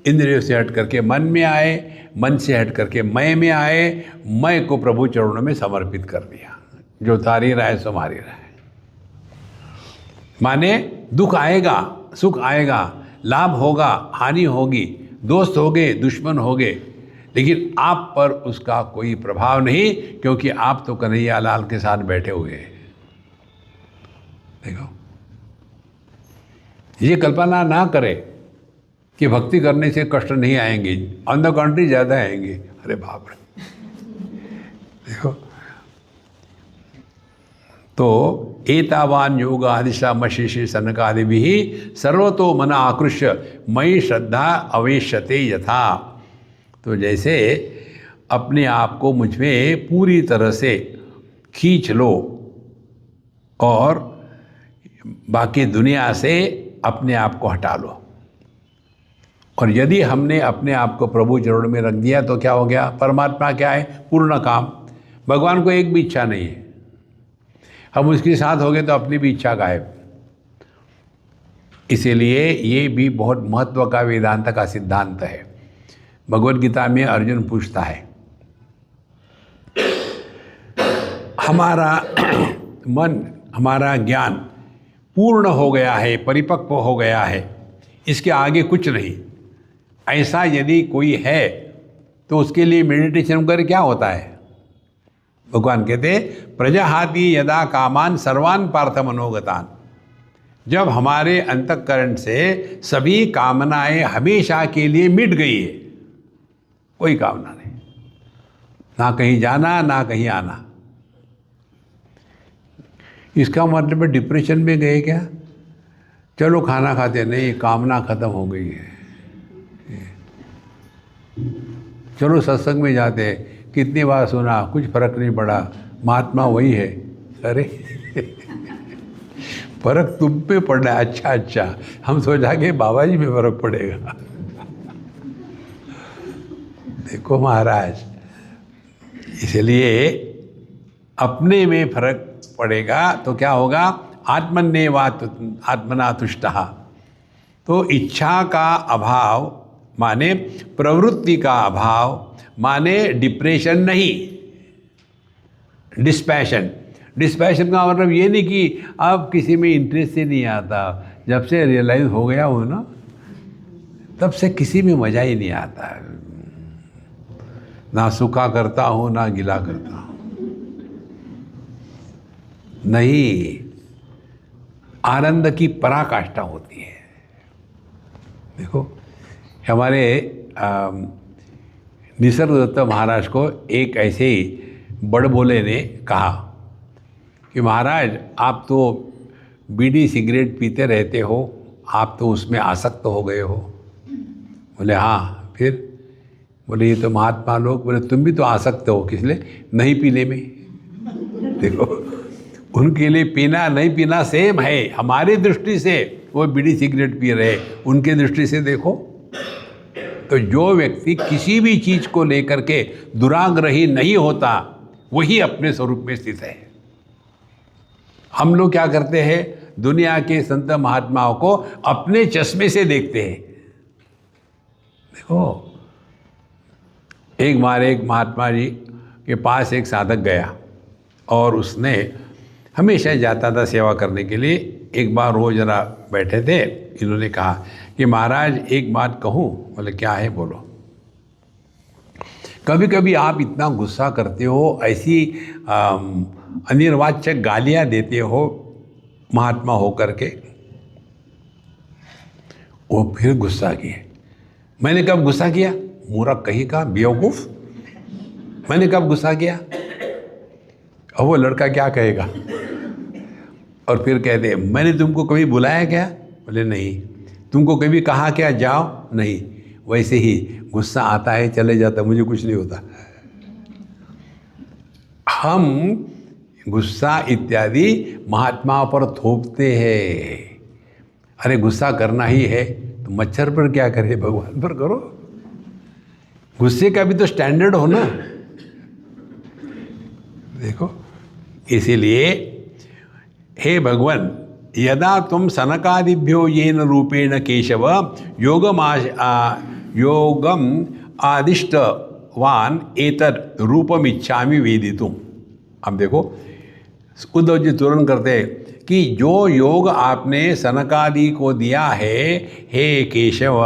इंद्रियों से हट करके मन में आए, मन से हट करके मैं में आए, मैं को प्रभु चरणों में समर्पित कर दिया। जो तारी रहा है सो मारी रहा है। माने दुख आएगा, सुख आएगा, लाभ होगा, हानि होगी, दोस्त होगे, दुश्मन होगे, लेकिन आप पर उसका कोई प्रभाव नहीं, क्योंकि आप तो कन्हैया लाल के साथ बैठे हुए हैं। देखो, ये कल्पना ना करें कि भक्ति करने से कष्ट नहीं आएंगे, ऑन द कंट्री ज़्यादा आएंगे। अरे बाप रे। देखो, तो एतावान योग आदिशा मशीषि सनकादिभिः सर्वतो मन आकृष्य मयि श्रद्धा अवेश्यते यथा। तो जैसे अपने आप को मुझ में पूरी तरह से खींच लो और बाकी दुनिया से अपने आप को हटा लो। और यदि हमने अपने आप को प्रभु चरणों में रख दिया तो क्या हो गया? परमात्मा क्या है? पूर्ण काम। भगवान को एक भी इच्छा नहीं है। हम उसके साथ हो गए तो अपनी भी इच्छा गायब। इसीलिए ये भी बहुत महत्व का वेदांत का सिद्धांत है। भगवद गीता में अर्जुन पूछता है, हमारा मन, हमारा ज्ञान पूर्ण हो गया है, परिपक्व हो गया है, इसके आगे कुछ नहीं। ऐसा यदि कोई है तो उसके लिए मेडिटेशन कर क्या होता है? भगवान कहते प्रजाहाति यदा कामान सर्वान पार्थ मनोगतान। जब हमारे अंतःकरण से सभी कामनाएं हमेशा के लिए मिट गई है, कोई कामना नहीं, ना कहीं जाना ना कहीं आना। इसका मतलब डिप्रेशन में गए क्या? चलो खाना खाते नहीं, कामना खत्म हो गई है। चलो सत्संग में जाते, कितनी बार सुना, कुछ फर्क नहीं पड़ा, महात्मा वही है। अरे फर्क तुम पे पड़ रहा है। अच्छा, हम सोचा कि बाबा जी में फर्क पड़ेगा। देखो महाराज, इसलिए अपने में फर्क पड़ेगा तो क्या होगा? आत्मना तुष्टः। तो इच्छा का अभाव माने प्रवृत्ति का अभाव, माने डिप्रेशन नहीं, डिस्पैशन। डिस्पैशन का मतलब ये नहीं कि अब किसी में इंटरेस्ट ही नहीं आता। जब से रियलाइज हो गया हो ना, तब से किसी में मज़ा ही नहीं आता। ना सूखा करता हूँ ना गीला करता हूँ, नहीं, आनंद की पराकाष्ठा होती है। देखो हमारे निसर्गदत्त महाराज को एक ऐसे ही बड़बोले ने कहा कि महाराज आप तो बीड़ी सिगरेट पीते रहते हो, आप तो उसमें आसक्त हो गए हो। बोले हाँ, फिर? बोले ये तो महात्मा लोग। बोले तुम भी तो आसक्त हो, किस लिए? नहीं पीने में। देखो उनके लिए पीना नहीं पीना सेम है। हमारी दृष्टि से वो बीड़ी सिगरेट पी रहे, उनके दृष्टि से देखो। तो जो व्यक्ति किसी भी चीज़ को लेकर के दुराग्रही नहीं होता, वही अपने स्वरूप में स्थित है। हम लोग क्या करते हैं? दुनिया के संत महात्माओं को अपने चश्मे से देखते हैं। देखो एक बार एक महात्मा जी के पास एक साधक गया और उसने हमेशा जाता था सेवा करने के लिए। एक बार वो जरा बैठे थे, इन्होंने कहा कि महाराज एक बात कहूँ। बोले क्या है? बोलो। कभी कभी आप इतना गुस्सा करते हो, ऐसी अनिर्वाच्य गालियाँ देते हो महात्मा होकर के। वो फिर गुस्सा किए। मैंने कब गुस्सा किया? मूर्ख कहीं का, बेवकूफ़, मैंने कब गुस्सा किया? अब वो लड़का क्या कहेगा? और फिर कहते मैंने तुमको कभी बुलाया क्या? बोले नहीं। तुमको कभी कहा क्या जाओ? नहीं। वैसे ही गुस्सा आता है चले जाता, मुझे कुछ नहीं होता। हम गुस्सा इत्यादि महात्माओं पर थोपते हैं। अरे गुस्सा करना ही है तो मच्छर पर क्या करे, भगवान पर करो। गुस्से का भी तो स्टैंडर्ड हो ना। देखो इसीलिए हे भगवान, यदा तुम सनकादिभ्यो येन रूपेण केशव योगम आदिष्टवान एतद रूपम इच्छामि वेदितुम। अब देखो उद्धव जी तुरंत करते हैं कि जो योग आपने सनकादि को दिया है, हे केशव,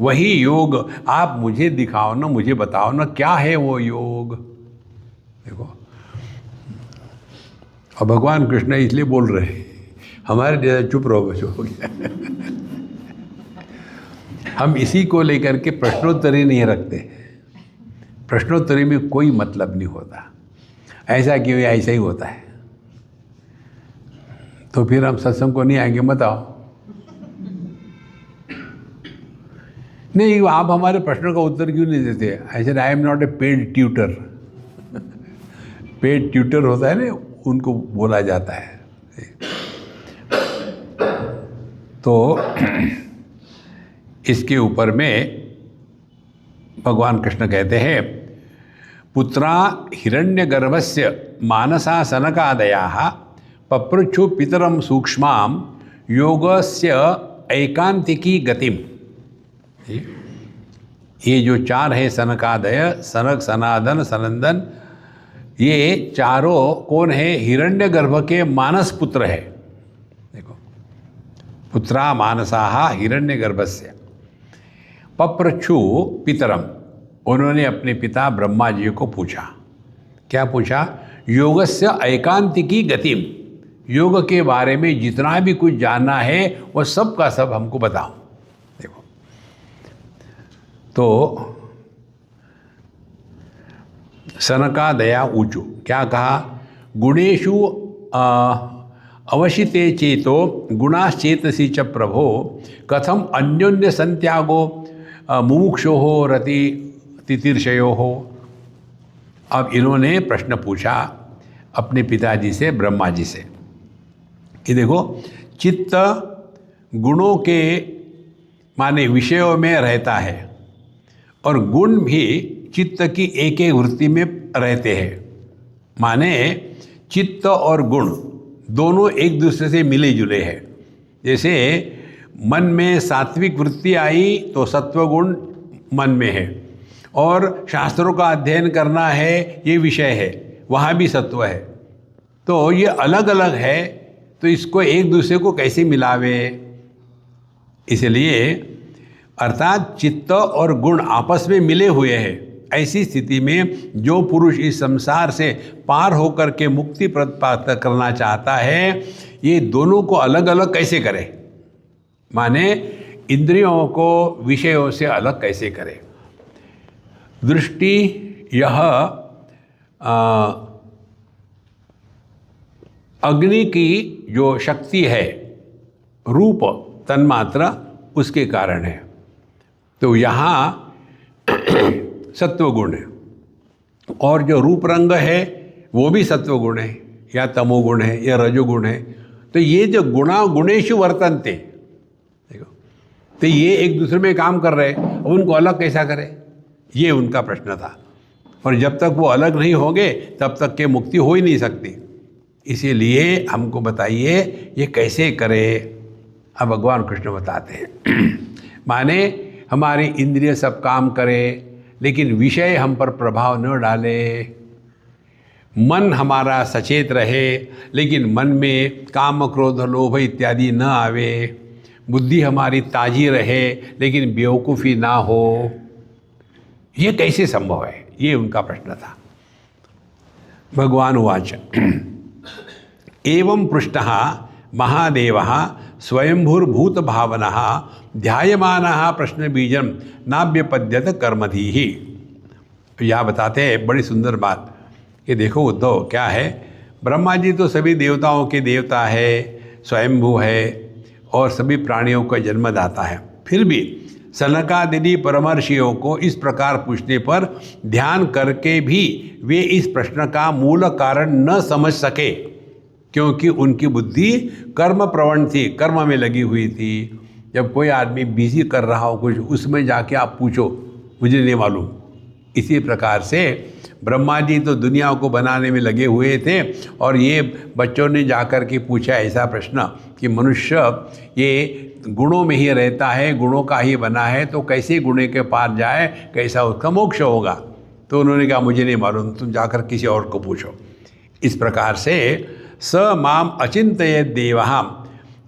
वही योग आप मुझे दिखाओ ना, मुझे बताओ ना, क्या है वो योग। देखो और भगवान कृष्ण इसलिए बोल रहे हैं, हमारे जैसा चुप रहो बच्चों हो गया। हम इसी को लेकर के प्रश्नोत्तरी नहीं रखते। प्रश्नोत्तरी में कोई मतलब नहीं होता। ऐसा क्यों? ऐसा ही होता है। तो फिर हम सत्संग को नहीं आएंगे, बताओ। नहीं, आप हमारे प्रश्नों का उत्तर क्यों नहीं देते? I said I am not a paid tutor. Paid tutor होता है ना, उनको बोला जाता है। तो इसके ऊपर में भगवान कृष्ण कहते हैं, पुत्रा हिरण्यगर्भस्य मानसा सनकादयाः पप्रच्छु पितरम सूक्ष्मां योगस्य ऐकांतिकी गतिम। ये जो चार है, सनकादय, सनक, सनातन, सनंदन, ये चारों कौन है? हिरण्यगर्भ के मानस पुत्र है। देखो, पुत्रा मानसाः हिरण्यगर्भस्य पप्रच्छु पितरम, उन्होंने अपने पिता ब्रह्मा जी को पूछा। क्या पूछा? योगस्य ऐकांतिकी गतिम, योग के बारे में जितना भी कुछ जानना है वह सब का सब हमको बताओ। देखो, तो सनकादया ऊचु, क्या कहा? गुणेषु अवशिते चेतो गुणाश्चेतसी च प्रभो कथम अन्योन्य संत्यागो मुमुक्षो हो रति तितीर्षयो हो। अब इन्होंने प्रश्न पूछा अपने पिताजी से, ब्रह्मा जी से, कि देखो, चित्त गुणों के माने विषयों में रहता है और गुण भी चित्त की एक एक वृत्ति में रहते हैं। माने चित्त और गुण दोनों एक दूसरे से मिले जुले हैं। जैसे मन में सात्विक वृत्ति आई तो सत्व गुण मन में है, और शास्त्रों का अध्ययन करना है ये विषय है, वहाँ भी सत्व है। तो ये अलग अलग है, तो इसको एक दूसरे को कैसे मिलावे? इसलिए अर्थात चित्त और गुण आपस में मिले हुए हैं। ऐसी स्थिति में जो पुरुष इस संसार से पार होकर के मुक्ति प्राप्त करना चाहता है, ये दोनों को अलग अलग कैसे करे? माने इंद्रियों को विषयों से अलग कैसे करे? दृष्टि यह अग्नि की जो शक्ति है, रूप तन्मात्रा, उसके कारण है। तो यहाँ सत्वगुण है, और जो रूप रंग है वो भी सत्वगुण है, या तमोगुण है, या रजोगुण है। तो ये जो गुणेषु वर्तन्ते, देखो, तो ये एक दूसरे में काम कर रहे हैं, उनको अलग कैसा करें? ये उनका प्रश्न था। और जब तक वो अलग नहीं होंगे तब तक के मुक्ति हो ही नहीं सकती। इसीलिए हमको बताइए ये कैसे करें? अब भगवान कृष्ण बताते हैं। माने हमारी इंद्रिय सब काम करे लेकिन विषय हम पर प्रभाव न डाले, मन हमारा सचेत रहे लेकिन मन में काम, क्रोध, लोभ इत्यादि न आवे, बुद्धि हमारी ताजी रहे लेकिन बेवकूफ़ी ना हो। ये कैसे संभव है? ये उनका प्रश्न था। भगवान उवाच एवं पृष्टः महादेवः स्वयंभूर्भूत भावनः ध्यायमानः प्रश्न बीजम नाभ्यपद्यत कर्मधीः। तो यह बताते हैं बड़ी सुंदर बात कि देखो उद्धव, क्या है, ब्रह्मा जी तो सभी देवताओं के देवता है, स्वयंभू है और सभी प्राणियों का जन्मदाता है। फिर भी सनकादिनी परमर्षियों को इस प्रकार पूछने पर ध्यान करके भी वे इस प्रश्न का मूल कारण न समझ सके, क्योंकि उनकी बुद्धि कर्म प्रवण थी, कर्म में लगी हुई थी। जब कोई आदमी बिजी कर रहा हो कुछ, उसमें जाके आप पूछो मुझे नहीं मालूम। इसी प्रकार से ब्रह्मा जी तो दुनिया को बनाने में लगे हुए थे और ये बच्चों ने जाकर के पूछा ऐसा प्रश्न कि मनुष्य ये गुणों में ही रहता है, गुणों का ही बना है, तो कैसे गुणे के पार जाए, कैसा उसका मोक्ष होगा? तो उन्होंने कहा मुझे नहीं मालूम, तुम जाकर किसी और को पूछो। इस प्रकार से स माम अचिंतयेत् देवः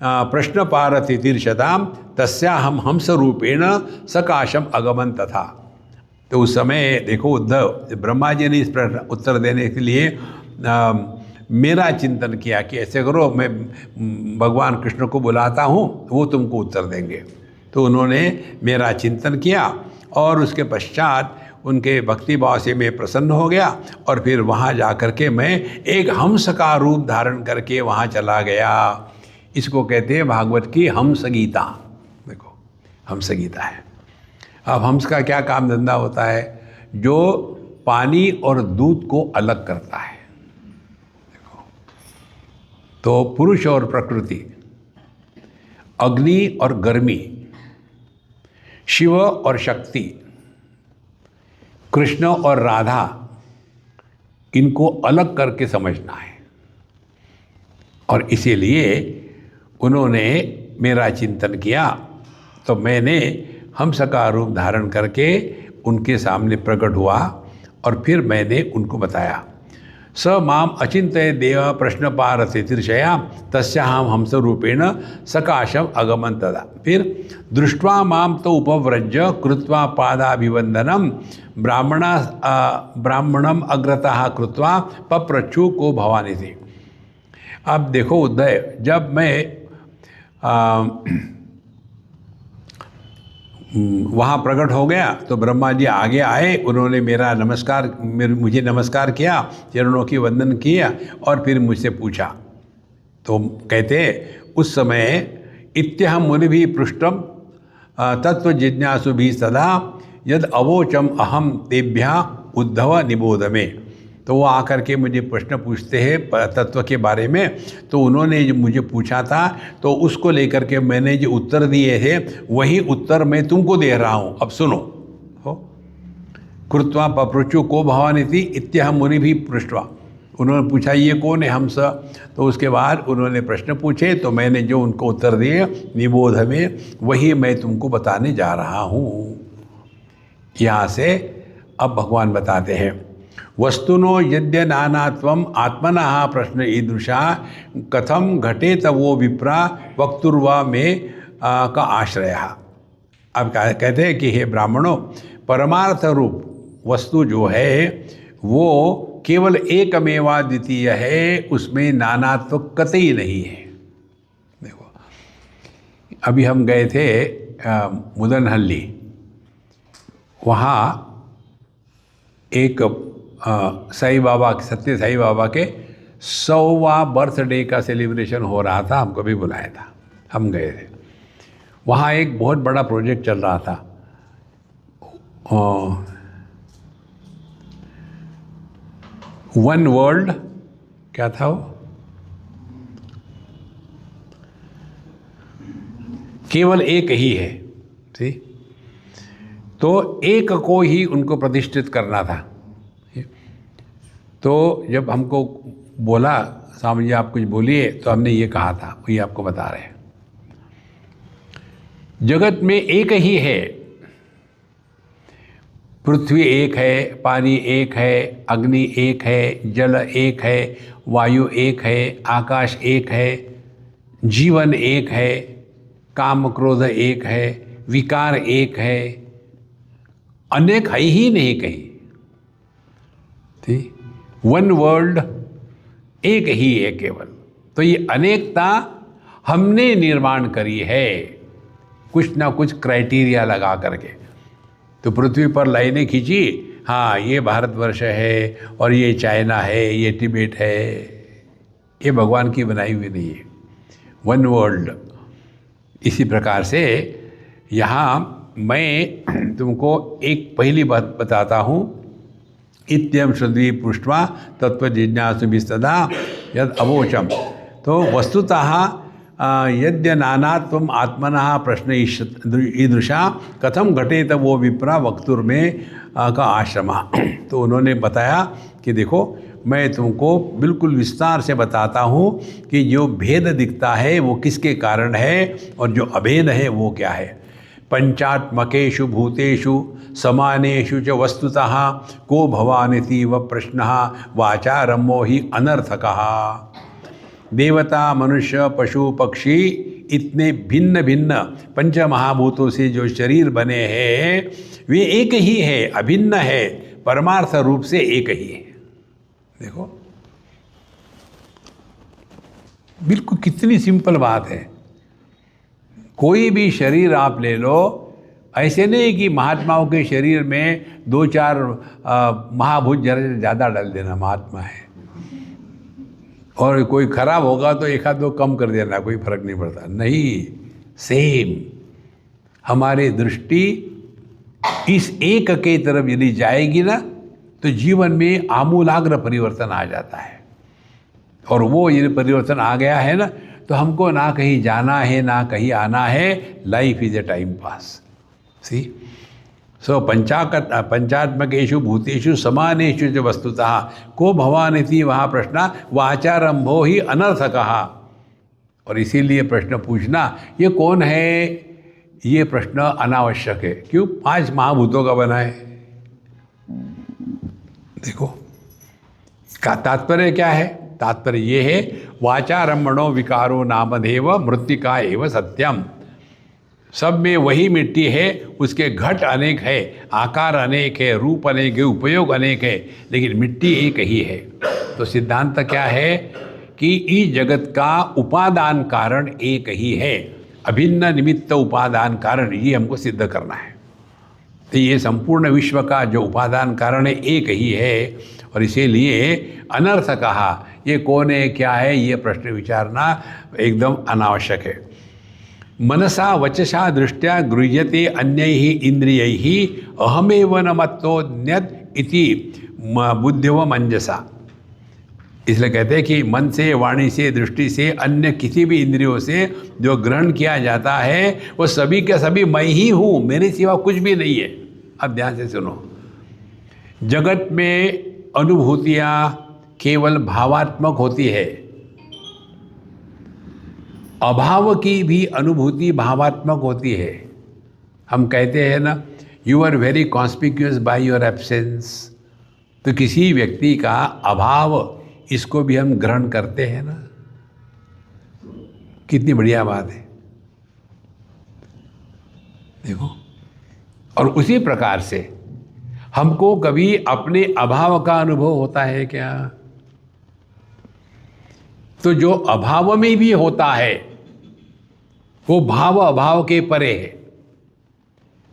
प्रश्न पारतितीर्षताम तस्याहम हंस रूपेण सकाशम अगमन तथा। तो उस समय देखो उद्धव, ब्रह्मा जी ने इस प्रश्न उत्तर देने के लिए मेरा चिंतन किया कि ऐसे करो, मैं भगवान कृष्ण को बुलाता हूँ, वो तुमको उत्तर देंगे। तो उन्होंने मेरा चिंतन किया और उसके पश्चात उनके भक्ति भाव से मैं प्रसन्न हो गया और फिर वहाँ जा कर के मैं एक हंस का रूप धारण करके वहाँ चला गया। इसको कहते हैं भागवत की हंस गीता। देखो हंस गीता है। अब हंस का क्या काम धंधा होता है? जो पानी और दूध को अलग करता है। देखो, तो पुरुष और प्रकृति, अग्नि और गर्मी, शिव और शक्ति, कृष्ण और राधा, इनको अलग करके समझना है। और इसीलिए उन्होंने मेरा चिंतन किया, तो मैंने हंस का रूप धारण करके उनके सामने प्रकट हुआ और फिर मैंने उनको बताया। स माम अचिंत्य देव प्रश्न पारसे तीर्षया तस्याहम हंस रूपेण सकाशम अगमन तदा। फिर दृष्ट्वा माम तो उपव्रज्य कृत्वा पादाभिवंदनम ब्राह्मणम अग्रतः कृत्वा पप्रच्छु को भवानी थी। अब देखो उदय, जब मैं वहाँ प्रकट हो गया तो ब्रह्मा जी आगे आए, उन्होंने मुझे नमस्कार किया, चरणों की वंदन किया और फिर मुझसे पूछा। तो कहते उस समय इत्यहम मुनि भी पृष्ठम तत्व जिज्ञासु भी सदा यद अवोचम अहम तेभ्या उद्धव निबोध में। तो वो आकर के मुझे प्रश्न पूछते हैं तत्व के बारे में। तो उन्होंने जो मुझे पूछा था तो उसको लेकर के मैंने जो उत्तर दिए थे वही उत्तर मैं तुमको दे रहा हूँ। अब सुनो। हो कृत्वा पपृचु को भवानीति इत्यहम मुनि भी पृष्ठवा। उन्होंने पूछा ये कौन है हंस? तो उसके बाद उन्होंने प्रश्न पूछे तो मैंने जो उनको उत्तर दिए निबोध में, वही मैं तुमको बताने जा रहा हूँ। यहाँ से अब भगवान बताते हैं, वस्तुनो यद्य नानात्वम आत्मनः प्रश्न ईदृशा कथम घटे तवो विप्रा वक्तुर्वा में का आश्रय। अब कहते हैं कि हे ब्राह्मणों, परमार्थ रूप वस्तु जो है वो केवल एकमेवा द्वितीय है, उसमें नानात्व कतई नहीं है। देखो, अभी हम गए थे मुदनहल्ली, वहाँ एक साईं बाबा, सत्य साईं बाबा के 100वां बर्थडे का सेलिब्रेशन हो रहा था, हमको भी बुलाया था, हम गए थे। वहाँ एक बहुत बड़ा प्रोजेक्ट चल रहा था, वन वर्ल्ड, क्या था वो, केवल एक ही है, ठीक। तो एक को ही उनको प्रतिष्ठित करना था। तो जब हमको बोला स्वामी जी आप कुछ बोलिए, तो हमने ये कहा था, वही आपको बता रहे हैं। जगत में एक ही है, पृथ्वी एक है, पानी एक है, अग्नि एक है, जल एक है, वायु एक है, आकाश एक है, जीवन एक है, काम क्रोध एक है, विकार एक है, अनेक है ही नहीं कहीं। ठीक, वन वर्ल्ड, एक ही है केवल। तो ये अनेकता हमने निर्माण करी है कुछ ना कुछ क्राइटेरिया लगा करके। तो पृथ्वी पर लाइनें खींची, हाँ ये भारतवर्ष है और ये चाइना है, ये तिब्बत है, ये भगवान की बनाई हुई नहीं है, वन वर्ल्ड। इसी प्रकार से यहाँ मैं तुमको एक पहली बात बताता हूँ, इत्यम श्रुति पृष्ठवा तत्व जिज्ञासु विस्तदा यद अवोचम। तो वस्तुतः यद्य नानात्वम आत्मनः प्रश्न ईदृशा कथम घटे तब वो विप्रा वक्तुर में का आश्रमा। तो उन्होंने बताया कि देखो मैं तुमको बिल्कुल विस्तार से बताता हूँ कि जो भेद दिखता है वो किसके कारण है और जो अभेद है वो क्या है। पंचात्मकेषु भूतेषु समानेषु च वस्तुतः को भवानिति व प्रश्नः वाचारम्भो हि अनर्थकः। देवता मनुष्य पशु पक्षी इतने भिन्न भिन्न पंच महाभूतों से जो शरीर बने हैं वे एक ही है, अभिन्न है, परमार्थ रूप से एक ही है। देखो बिल्कुल कितनी सिंपल बात है। कोई भी शरीर आप ले लो, ऐसे नहीं कि महात्माओं के शरीर में 2-4 महाभूत जरा ज़्यादा डाल देना महात्मा है, और कोई खराब होगा तो 1-2 कम कर देना, कोई फर्क नहीं पड़ता। नहीं, सेम। हमारी दृष्टि इस एक के तरफ यदि जाएगी ना तो जीवन में आमूलाग्र परिवर्तन आ जाता है। और वो यदि परिवर्तन आ गया है ना तो हमको ना कहीं जाना है ना कहीं आना है। Life is a time pass. सी सो पंचात्मकेषु भूतेषु समानेषु च वस्तुतः को भवानिति वहाँ प्रश्न वाचारंभो ही अनर्थकः। और इसीलिए प्रश्न पूछना ये कौन है, ये प्रश्न अनावश्यक है। क्यों? 5 महाभूतों का बना है। देखो का तात्पर्य क्या है? तात्पर्य ये है वाचारंभणो विकारो नामधेव मृत्तिका एव सत्यम। सब में वही मिट्टी है, उसके घट अनेक है, आकार अनेक है, रूप अनेक है, उपयोग अनेक है, लेकिन मिट्टी एक ही है। तो सिद्धांत क्या है कि इस जगत का उपादान कारण एक ही है, अभिन्न निमित्त उपादान कारण, ये हमको सिद्ध करना है। तो ये संपूर्ण विश्व का जो उपादान कारण है एक ही है। और इसीलिए अनर्थ कहा, ये कौन है क्या है, ये प्रश्न विचारना एकदम अनावश्यक है। मनसा वचसा दृष्टया गृह्यते अन्यैः इंद्रियैः अहमेव न मत्तोऽन्यत् इति बुद्धिव मंजसा। इसलिए कहते हैं कि मन से, वाणी से, दृष्टि से, अन्य किसी भी इंद्रियों से जो ग्रहण किया जाता है वो सभी के सभी मैं ही हूँ, मेरे सिवा कुछ भी नहीं है। अब ध्यान से सुनो, जगत में अनुभूतियाँ केवल भावात्मक होती है, अभाव की भी अनुभूति भावात्मक होती है। हम कहते हैं ना, you are very conspicuous by your absence. तो किसी व्यक्ति का अभाव, इसको भी हम ग्रहण करते हैं ना। कितनी बढ़िया बात है, देखो। और उसी प्रकार से हमको कभी अपने अभाव का अनुभव होता है क्या? तो जो अभाव में भी होता है वो भाव अभाव के परे है।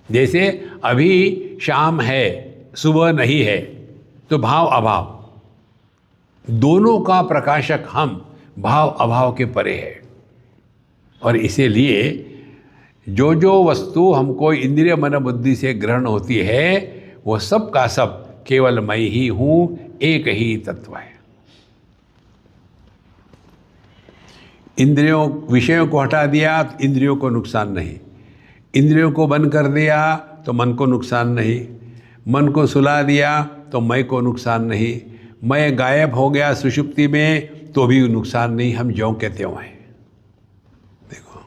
जैसे अभी शाम है, सुबह नहीं है, तो भाव अभाव, दोनों का प्रकाशक हम, भाव अभाव के परे है। और इसीलिए जो जो वस्तु हमको इंद्रिय मन बुद्धि से ग्रहण होती है वो सब का सब केवल मैं ही हूँ, एक ही तत्व है। इंद्रियों विषयों को हटा दिया तो इंद्रियों को नुकसान नहीं, इंद्रियों को बंद कर दिया तो मन को नुकसान नहीं, मन को सुला दिया तो मैं को नुकसान नहीं, मैं गायब हो गया सुषुप्ति में तो भी नुकसान नहीं, हम ज्यों के त्यों हैं। देखो,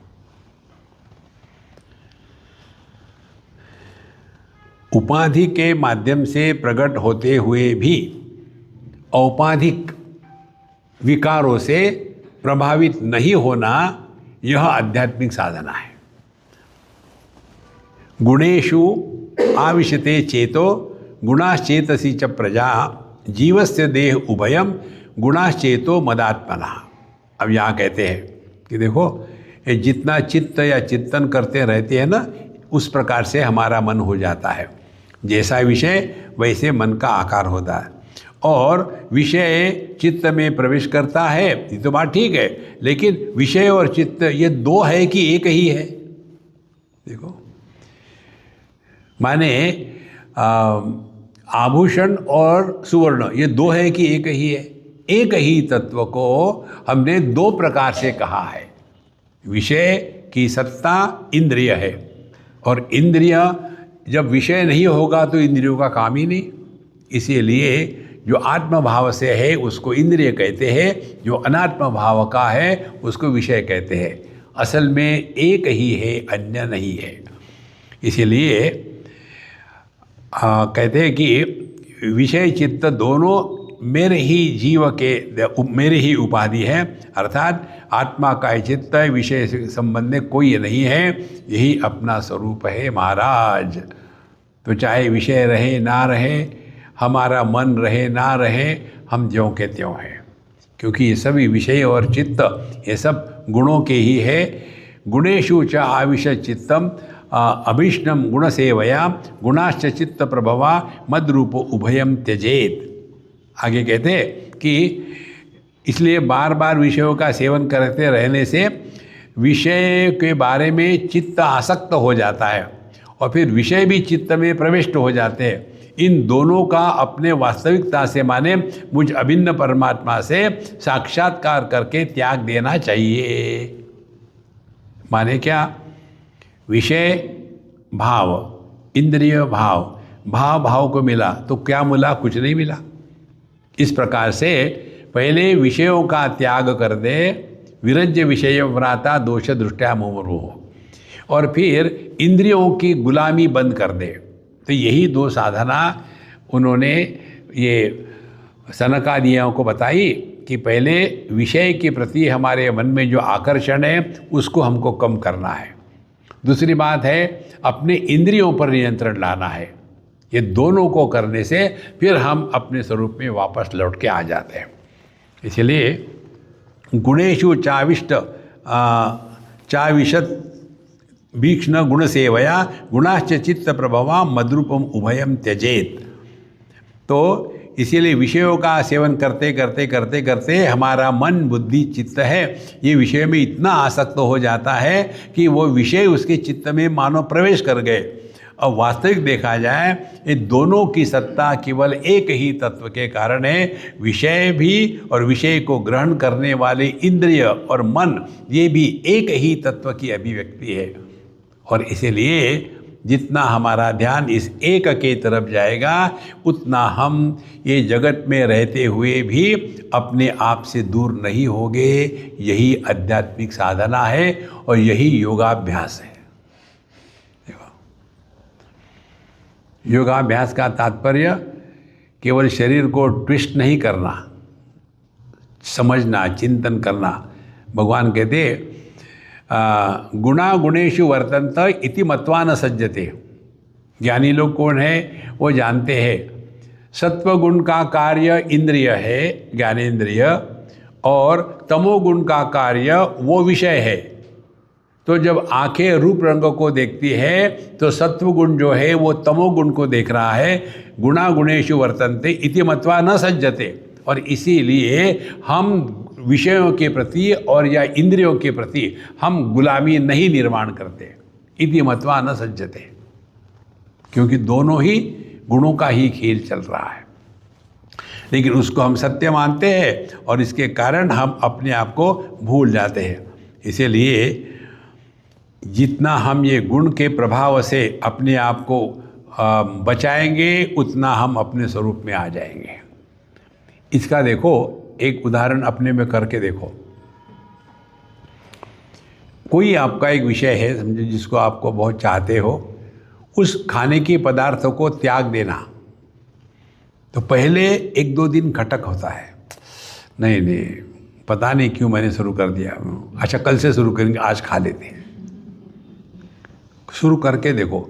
उपाधि के माध्यम से प्रकट होते हुए भी औपाधिक विकारों से प्रभावित नहीं होना, यह आध्यात्मिक साधना है। गुणेषु आविशते चेतो गुणाश्चेतसी च प्रजा जीवस्य देह उभयम गुणाश्चेतो मदात्मना। अब यहाँ कहते हैं कि देखो, ये जितना चित्त या चिंतन करते रहते हैं ना, उस प्रकार से हमारा मन हो जाता है। जैसा विषय वैसे मन का आकार होता है। और विषय चित्त में प्रवेश करता है, ये तो बात ठीक है, लेकिन विषय और चित्त ये दो है कि एक ही है? देखो, माने आभूषण और सुवर्ण ये दो है कि एक ही है? एक ही तत्व को हमने दो प्रकार से कहा है। विषय की सत्ता इंद्रिय है, और इंद्रिय जब विषय नहीं होगा तो इंद्रियों का काम ही नहीं। इसीलिए जो आत्म भाव से है उसको इंद्रिय कहते हैं, जो अनात्म भाव का है उसको विषय कहते हैं। असल में एक ही है, अन्य नहीं है। इसीलिए कहते हैं कि विषय चित्त दोनों मेरे ही जीव के, मेरे ही उपाधि है, अर्थात आत्मा का चित्त विषय से संबंध में कोई नहीं है, यही अपना स्वरूप है महाराज। तो चाहे विषय रहे ना रहे, हमारा मन रहे ना रहे, हम ज्यों के त्यों हैं, क्योंकि ये सभी विषय और चित्त ये सब गुणों के ही है। गुणेषु च आविश चित्तम अभीष्णम गुण सेवया गुणाश्च चित्त प्रभवा मद्रूपो उभयम त्यजेत। आगे कहते कि इसलिए बार बार विषयों का सेवन करते रहने से विषय के बारे में चित्त आसक्त हो जाता है, और फिर विषय भी चित्त में प्रविष्ट हो जाते हैं। इन दोनों का अपने वास्तविकता से माने मुझ अभिन्न परमात्मा से साक्षात्कार करके त्याग देना चाहिए। माने क्या? विषय भाव, इंद्रिय भाव, भाव भाव को मिला तो क्या मिला? कुछ नहीं मिला। इस प्रकार से पहले विषयों का त्याग कर दे, विरज्य विषय व्राता दोष दृष्टया मुमुर्मुः, और फिर इंद्रियों की गुलामी बंद कर दे। तो यही दो साधना उन्होंने ये सनकादियों को बताई कि पहले विषय के प्रति हमारे मन में जो आकर्षण है उसको हमको कम करना है। दूसरी बात है अपने इंद्रियों पर नियंत्रण लाना है। ये दोनों को करने से फिर हम अपने स्वरूप में वापस लौट के आ जाते हैं। इसलिए गुणेषु चाविशत भीक्ष्ण गुण सेवया गुणाश्च चित्त प्रभवा मद्रूपम उभयम त्यजेत। तो इसीलिए विषयों का सेवन करते करते करते करते हमारा मन बुद्धि चित्त है ये विषय में इतना आसक्त हो जाता है कि वो विषय उसके चित्त में मानो प्रवेश कर गए। अब वास्तविक देखा जाए ये दोनों की सत्ता केवल एक ही तत्व के कारण है। विषय भी और विषय को ग्रहण करने वाले इंद्रिय और मन ये भी एक ही तत्व की अभिव्यक्ति है। और इसीलिए जितना हमारा ध्यान इस एक के तरफ जाएगा उतना हम ये जगत में रहते हुए भी अपने आप से दूर नहीं होंगे। यही आध्यात्मिक साधना है और यही योगाभ्यास है। योगाभ्यास का तात्पर्य केवल शरीर को ट्विस्ट नहीं करना, समझना, चिंतन करना। भगवान कहते गुणा गुणेषु वर्तन्त इति मत्वा न सज्जते। ज्ञानी लोग कौन है? वो जानते हैं सत्वगुण का कार्य इंद्रिय है, ज्ञानेंद्रिय, और तमोगुण का कार्य वो विषय है। तो जब आंखें रूप रंग को देखती है तो सत्वगुण जो है वो तमोगुण को देख रहा है। गुणा गुणेषु वर्तन्ते इति मत्वा न सज्जते। और इसीलिए हम विषयों के प्रति और या इंद्रियों के प्रति हम गुलामी नहीं निर्माण करते। इति मत्वा न सज्जते, क्योंकि दोनों ही गुणों का ही खेल चल रहा है। लेकिन उसको हम सत्य मानते हैं और इसके कारण हम अपने आप को भूल जाते हैं। इसीलिए जितना हम ये गुण के प्रभाव से अपने आप को बचाएंगे उतना हम अपने स्वरूप में आ जाएंगे। इसका देखो एक उदाहरण अपने में करके देखो। कोई आपका एक विषय है समझो जिसको आपको बहुत चाहते हो, उस खाने के पदार्थों को त्याग देना। तो पहले एक दो दिन खटक होता है, नहीं पता नहीं क्यों मैंने शुरू कर दिया, अच्छा कल से शुरू करेंगे, आज खा लेते हैं। शुरू करके देखो,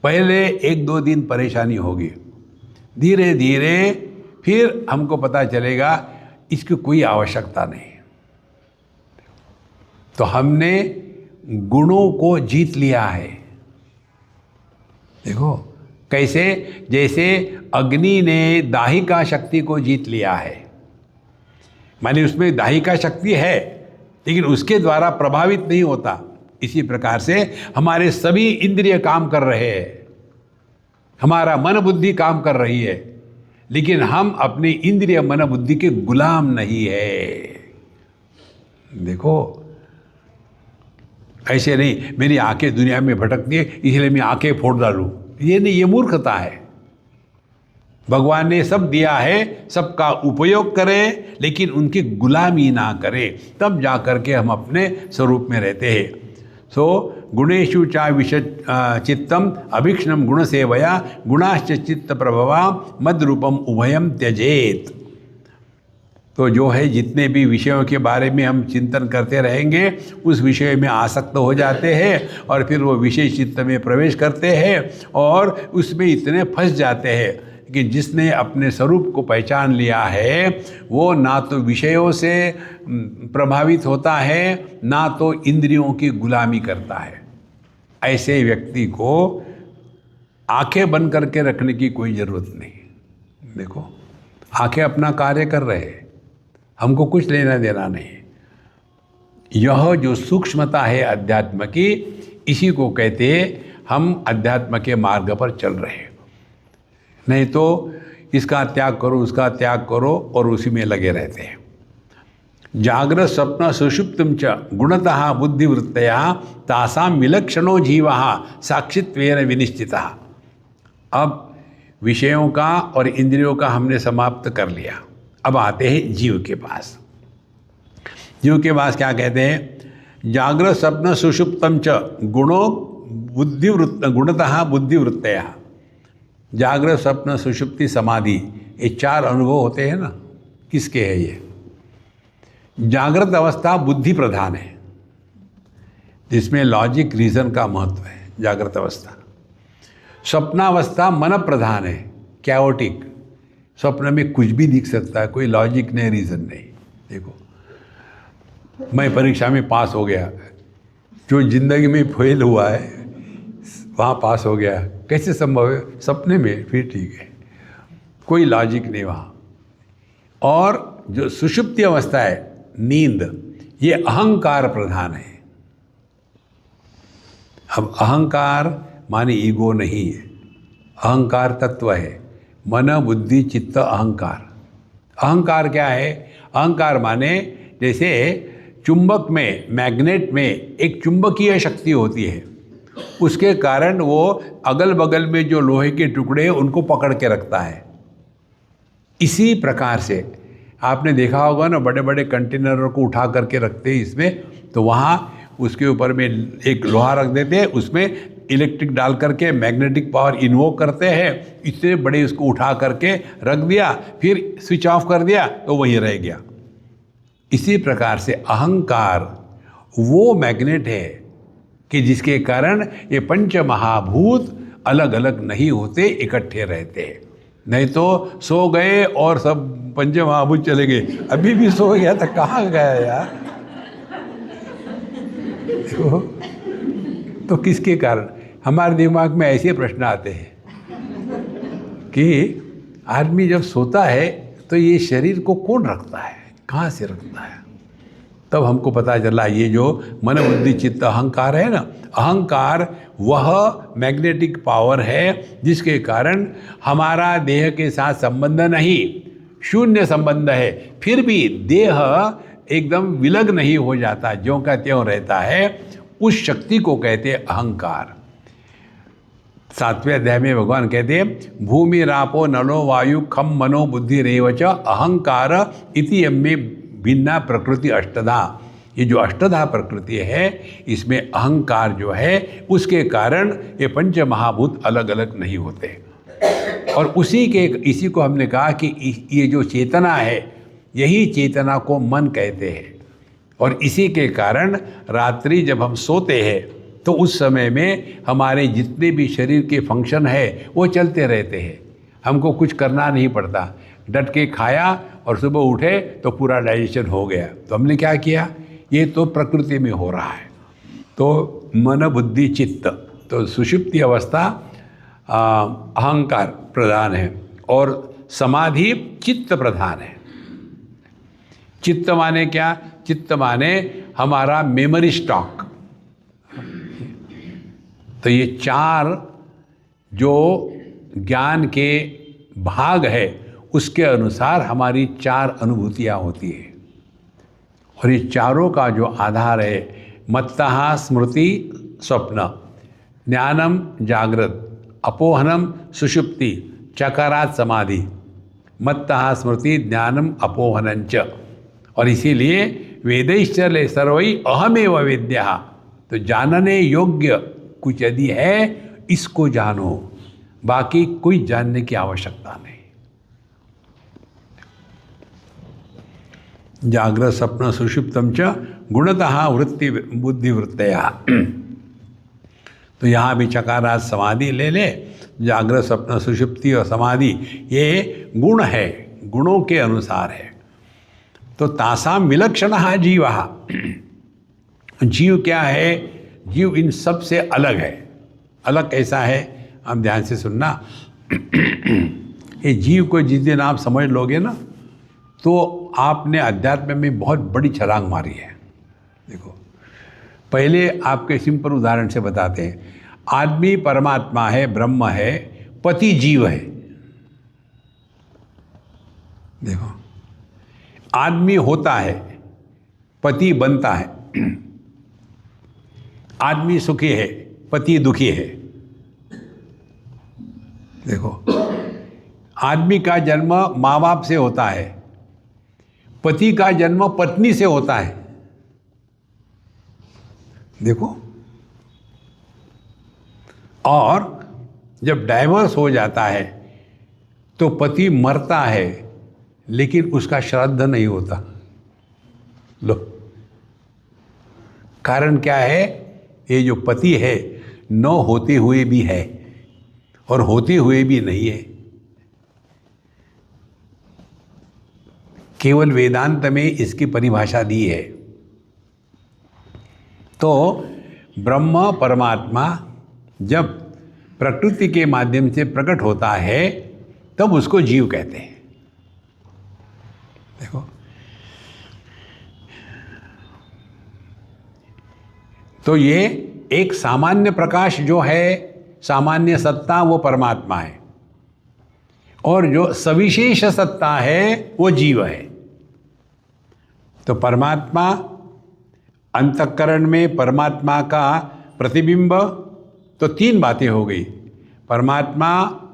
पहले एक दो दिन परेशानी होगी, धीरे धीरे फिर हमको पता चलेगा इसकी कोई आवश्यकता नहीं। तो हमने गुणों को जीत लिया है। देखो कैसे, जैसे अग्नि ने दाहिका शक्ति को जीत लिया है। माने उसमें दाहिका शक्ति है लेकिन उसके द्वारा प्रभावित नहीं होता। इसी प्रकार से हमारे सभी इंद्रिय काम कर रहे हैं, हमारा मन बुद्धि काम कर रही है, लेकिन हम अपने इंद्रिय मन बुद्धि के गुलाम नहीं है। देखो ऐसे नहीं मेरी आंखें दुनिया में भटकती है इसलिए मैं आंखें फोड़ डालूं, ये नहीं, ये मूर्खता है। भगवान ने सब दिया है, सबका उपयोग करें लेकिन उनकी गुलामी ना करें, तब जा कर के हम अपने स्वरूप में रहते हैं। सो गुणेषु चा चित्तम अभीक्ष्णम गुण सेवया गुणाश्च चित्त प्रभवा मद्रूपम उभयम त्यजेत। तो जो है जितने भी विषयों के बारे में हम चिंतन करते रहेंगे उस विषय में आसक्त हो जाते हैं और फिर वो विषय चित्त में प्रवेश करते हैं और उसमें इतने फंस जाते हैं कि जिसने अपने स्वरूप को पहचान लिया है वो ना तो विषयों से प्रभावित होता है ना तो इंद्रियों की गुलामी करता है। ऐसे व्यक्ति को आंखें बंद करके रखने की कोई ज़रूरत नहीं। देखो आंखें अपना कार्य कर रहे हैं, हमको कुछ लेना देना नहीं। यह जो सूक्ष्मता है अध्यात्म की, इसी को कहते हैं हम अध्यात्म के मार्ग पर चल रहे हैं। नहीं तो इसका त्याग करो, उसका त्याग करो और उसी में लगे रहते हैं। जागृत स्वप्न सुषुप्तिम च गुणतः बुद्धिवृत्तया तासाम विलक्षणो जीवः साक्षित्वेन विनिश्चितः। अब विषयों का और इंद्रियों का हमने समाप्त कर लिया। अब आते हैं जीव के पास। जीव के पास क्या कहते हैं? जागृत स्वप्न सुषुप्तम च गुणतः बुद्धिवृत्तया। जागृत स्वप्न सुषुप्ति समाधि, ये 4 अनुभव होते हैं ना, किसके है ये? जागृत अवस्था बुद्धि प्रधान है, जिसमें लॉजिक रीजन का महत्व है, जागृत अवस्था। स्वप्नावस्था मन प्रधान है, कैओटिक। स्वप्न में कुछ भी दिख सकता है, कोई लॉजिक नहीं, रीजन नहीं। देखो, मैं परीक्षा में पास हो गया, जो जिंदगी में फेल हुआ है वहाँ पास हो गया, कैसे संभव है? सपने में, फिर ठीक है, कोई लॉजिक नहीं वहाँ। और जो सुषुप्ति अवस्था है, नींद, ये अहंकार प्रधान है। अब अहंकार माने ईगो नहीं है, अहंकार तत्व है, मन बुद्धि चित्त अहंकार। अहंकार क्या है? अहंकार माने जैसे चुंबक में, मैग्नेट में एक चुंबकीय शक्ति होती है, उसके कारण वो अगल बगल में जो लोहे के टुकड़े हैं उनको पकड़ के रखता है। इसी प्रकार से आपने देखा होगा ना, बड़े बड़े कंटेनरों को उठा करके रखते हैं इसमें, तो वहाँ उसके ऊपर में एक लोहा रख देते हैं, उसमें इलेक्ट्रिक डाल करके मैग्नेटिक पावर इन्वोक करते हैं, इतने बड़े उसको उठा करके रख दिया, फिर स्विच ऑफ कर दिया तो वहीं रह गया। इसी प्रकार से अहंकार वो मैग्नेट है कि जिसके कारण ये पंच महाभूत अलग अलग नहीं होते, इकट्ठे रहते हैं। नहीं तो सो गए और सब पंच महाभूत चले गए, अभी भी सो गया तो कहाँ गया यार? तो किसके कारण? हमारे दिमाग में ऐसे प्रश्न आते हैं कि आदमी जब सोता है तो ये शरीर को कौन रखता है, कहाँ से रखता है? तब हमको पता चला ये जो मन बुद्धि चित्त अहंकार है ना, अहंकार वह मैग्नेटिक पावर है जिसके कारण हमारा देह के साथ संबंध नहीं, शून्य संबंध है, फिर भी देह एकदम विलग नहीं हो जाता, ज्यों का त्यों रहता है। उस शक्ति को कहते हैं अहंकार। 7वें अध्याय में भगवान कहते हैं, भूमि रापो नलो वायु खम मनो बुद्धि रेवच अहंकार इति यम्मे भिन्ना प्रकृति अष्टधा। ये जो अष्टधा प्रकृति है, इसमें अहंकार जो है, उसके कारण ये पंच महाभूत अलग अलग नहीं होते। और इसी को हमने कहा कि ये जो चेतना है, यही चेतना को मन कहते हैं। और इसी के कारण रात्रि जब हम सोते हैं तो उस समय में हमारे जितने भी शरीर के फंक्शन है वो चलते रहते हैं, हमको कुछ करना नहीं पड़ता। डट के खाया और सुबह उठे तो पूरा डाइजेशन हो गया, तो हमने क्या किया? ये तो प्रकृति में हो रहा है। तो मन बुद्धि चित्त, तो सुषुप्ति अवस्था अहंकार प्रधान है और समाधि चित्त प्रधान है। चित्त माने क्या? चित्त माने हमारा मेमोरी स्टॉक। तो ये 4 जो ज्ञान के भाग है, उसके अनुसार हमारी 4 अनुभूतियाँ होती है। और ये चारों का जो आधार है, मत्तः स्मृति स्वप्न, ज्ञानम जागृत, अपोहनम सुषुप्ति, चकारात समाधि, मत्तः स्मृति ज्ञानम अपोहनंच। और इसीलिए वेदैश्चर्य सर्वै अहमेव वेद्यः। तो जानने योग्य कुछ यदि है, इसको जानो, बाकी कोई जानने की आवश्यकता नहीं। जागृत स्वप्न सुषुप्तम च गुणतः वृत्ति बुद्धिवृत्तया। तो यहाँ भी चकारात समाधि ले ले। जागृत स्वप्न सुषुप्ति और समाधि ये गुण है, गुणों के अनुसार है। तो तासाम विलक्षणः जीवः। जीव क्या है? जीव इन सब से अलग है। अलग कैसा है? आप ध्यान से सुनना। ये जीव को जिस दिन आप समझ लोगे ना, तो आपने अध्यात्म में बहुत बड़ी छलांग मारी है। देखो, पहले आपके सिंपल उदाहरण से बताते हैं। आदमी परमात्मा है, ब्रह्म है, पति जीव है। देखो, आदमी होता है, पति बनता है। आदमी सुखी है, पति दुखी है। देखो, आदमी का जन्म माँ बाप से होता है, पति का जन्म पत्नी से होता है। देखो, और जब डाइवोर्स हो जाता है तो पति मरता है, लेकिन उसका श्राद्ध नहीं होता। लो, कारण क्या है? ये जो पति है न होते हुए भी है और होते हुए भी नहीं है। केवल वेदांत में इसकी परिभाषा दी है। तो ब्रह्म परमात्मा जब प्रकृति के माध्यम से प्रकट होता है तब उसको जीव कहते हैं। देखो, तो ये एक सामान्य प्रकाश जो है, सामान्य सत्ता, वो परमात्मा है, और जो सविशेष सत्ता है वो जीव है। तो परमात्मा, अंतःकरण में परमात्मा का प्रतिबिंब, तो तीन बातें हो गई। परमात्मा,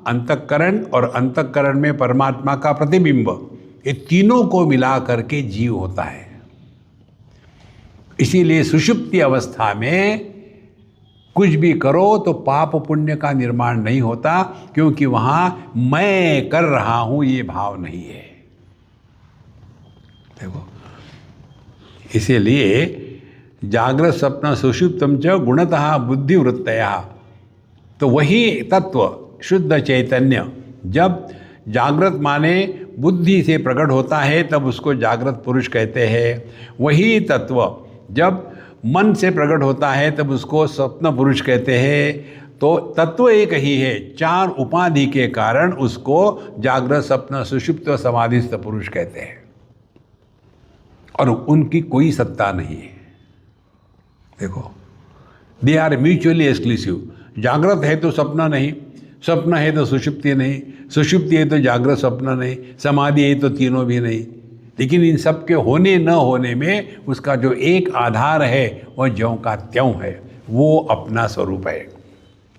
अंतःकरण और अंतःकरण में परमात्मा का प्रतिबिंब, ये तीनों को मिला करके जीव होता है। इसीलिए सुषुप्ति अवस्था में कुछ भी करो तो पाप पुण्य का निर्माण नहीं होता, क्योंकि वहां मैं कर रहा हूं ये भाव नहीं है। देखो, इसीलिए जागृत स्वप्न सुषुप्तम च गुणतः बुद्धिवृत्तया, तो वही तत्व शुद्ध चैतन्य जब जागृत माने बुद्धि से प्रकट होता है तब उसको जागृत पुरुष कहते हैं। वही तत्व जब मन से प्रकट होता है तब उसको स्वप्न पुरुष कहते हैं। तो तत्व एक ही है, चार उपाधि के कारण उसको जागृत स्वप्न सुषुप्त समाधिस्थ पुरुष कहते हैं, और उनकी कोई सत्ता नहीं है। देखो, दे आर म्यूचुअली एक्सक्लूसिव। जागृत है तो स्वप्न नहीं, स्वप्न है तो सुषुप्ति नहीं, सुषुप्ति है तो जागृत स्वप्न नहीं, समाधि है तो तीनों भी नहीं। लेकिन इन सब के होने न होने में उसका जो एक आधार है वह ज्यों का त्यों है, वो अपना स्वरूप है।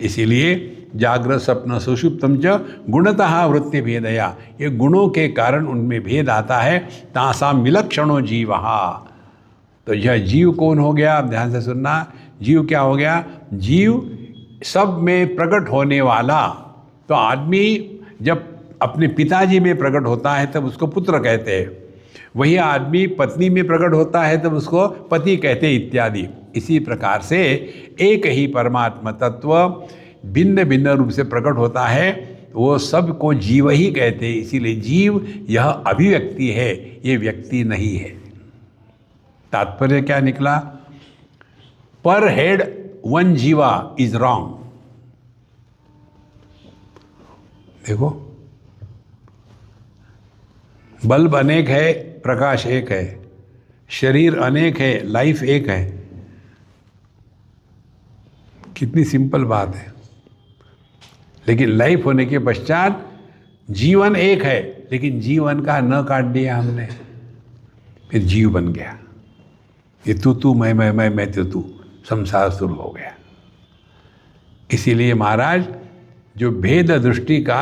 इसीलिए जागृत स्वप्न सुषुप्तम च गुणतः वृत्ति भेदया, ये गुणों के कारण उनमें भेद आता है। तासाम विलक्षणो जीवहा, तो यह जीव कौन हो गया? आप ध्यान से सुनना। जीव क्या हो गया? जीव सब में प्रकट होने वाला। तो आदमी जब अपने पिताजी में प्रकट होता है तब उसको पुत्र कहते हैं, वही आदमी पत्नी में प्रकट होता है तब उसको पति कहते हैं, इत्यादि। इसी प्रकार से एक ही परमात्मा तत्व भिन्न भिन्न रूप से प्रकट होता है, वो सब को जीव ही कहते हैं। इसीलिए जीव यह अभिव्यक्ति है, ये व्यक्ति नहीं है। तात्पर्य क्या निकला? पर हेड वन जीवा इज रॉन्ग। देखो, बल्ब अनेक है, प्रकाश एक है, शरीर अनेक है, लाइफ एक है। कितनी सिंपल बात है। लेकिन लाइफ होने के पश्चात जीवन एक है, लेकिन जीवन का न काट दिया हमने, फिर जीव बन गया। ये तू मैं तू, संसार शुरू हो गया। इसीलिए महाराज जो भेद दृष्टि का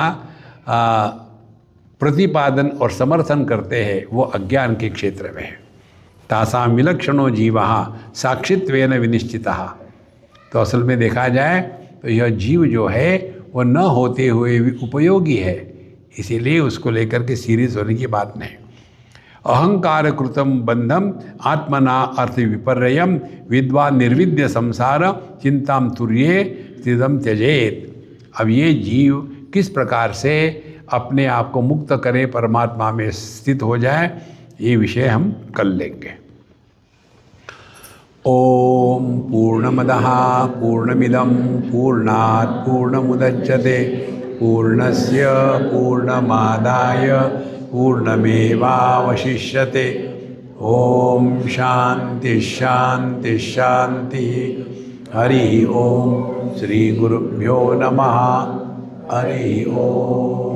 प्रतिपादन और समर्थन करते हैं वो अज्ञान के क्षेत्र में है। तासाम विलक्षणो जीवः साक्षित्वेन विनिश्चितः। तो असल में देखा जाए तो यह जीव जो है वो न होते हुए भी उपयोगी है, इसीलिए उसको लेकर के सीरियस होने की बात नहीं। अहंकार कृतम बंधम आत्मना अर्थ विपर्ययम विद्वान निर्विद्य संसार चिंताम तुर्ये स्थितम त्यजेत। अब ये जीव किस प्रकार से अपने आप को मुक्त करे, परमात्मा में स्थित हो जाए, ये विषय हम कल लेंगे। ओम पूर्णमदः पूर्णमिदं पूर्णात् पूर्णमुदच्यते पूर्णस्य पूर्णमादाय पूर्णमेवावशिष्यते। ओम शांति शांति शांति। हरि ओम। श्री गुरुभ्यो नमः। हरि ओम।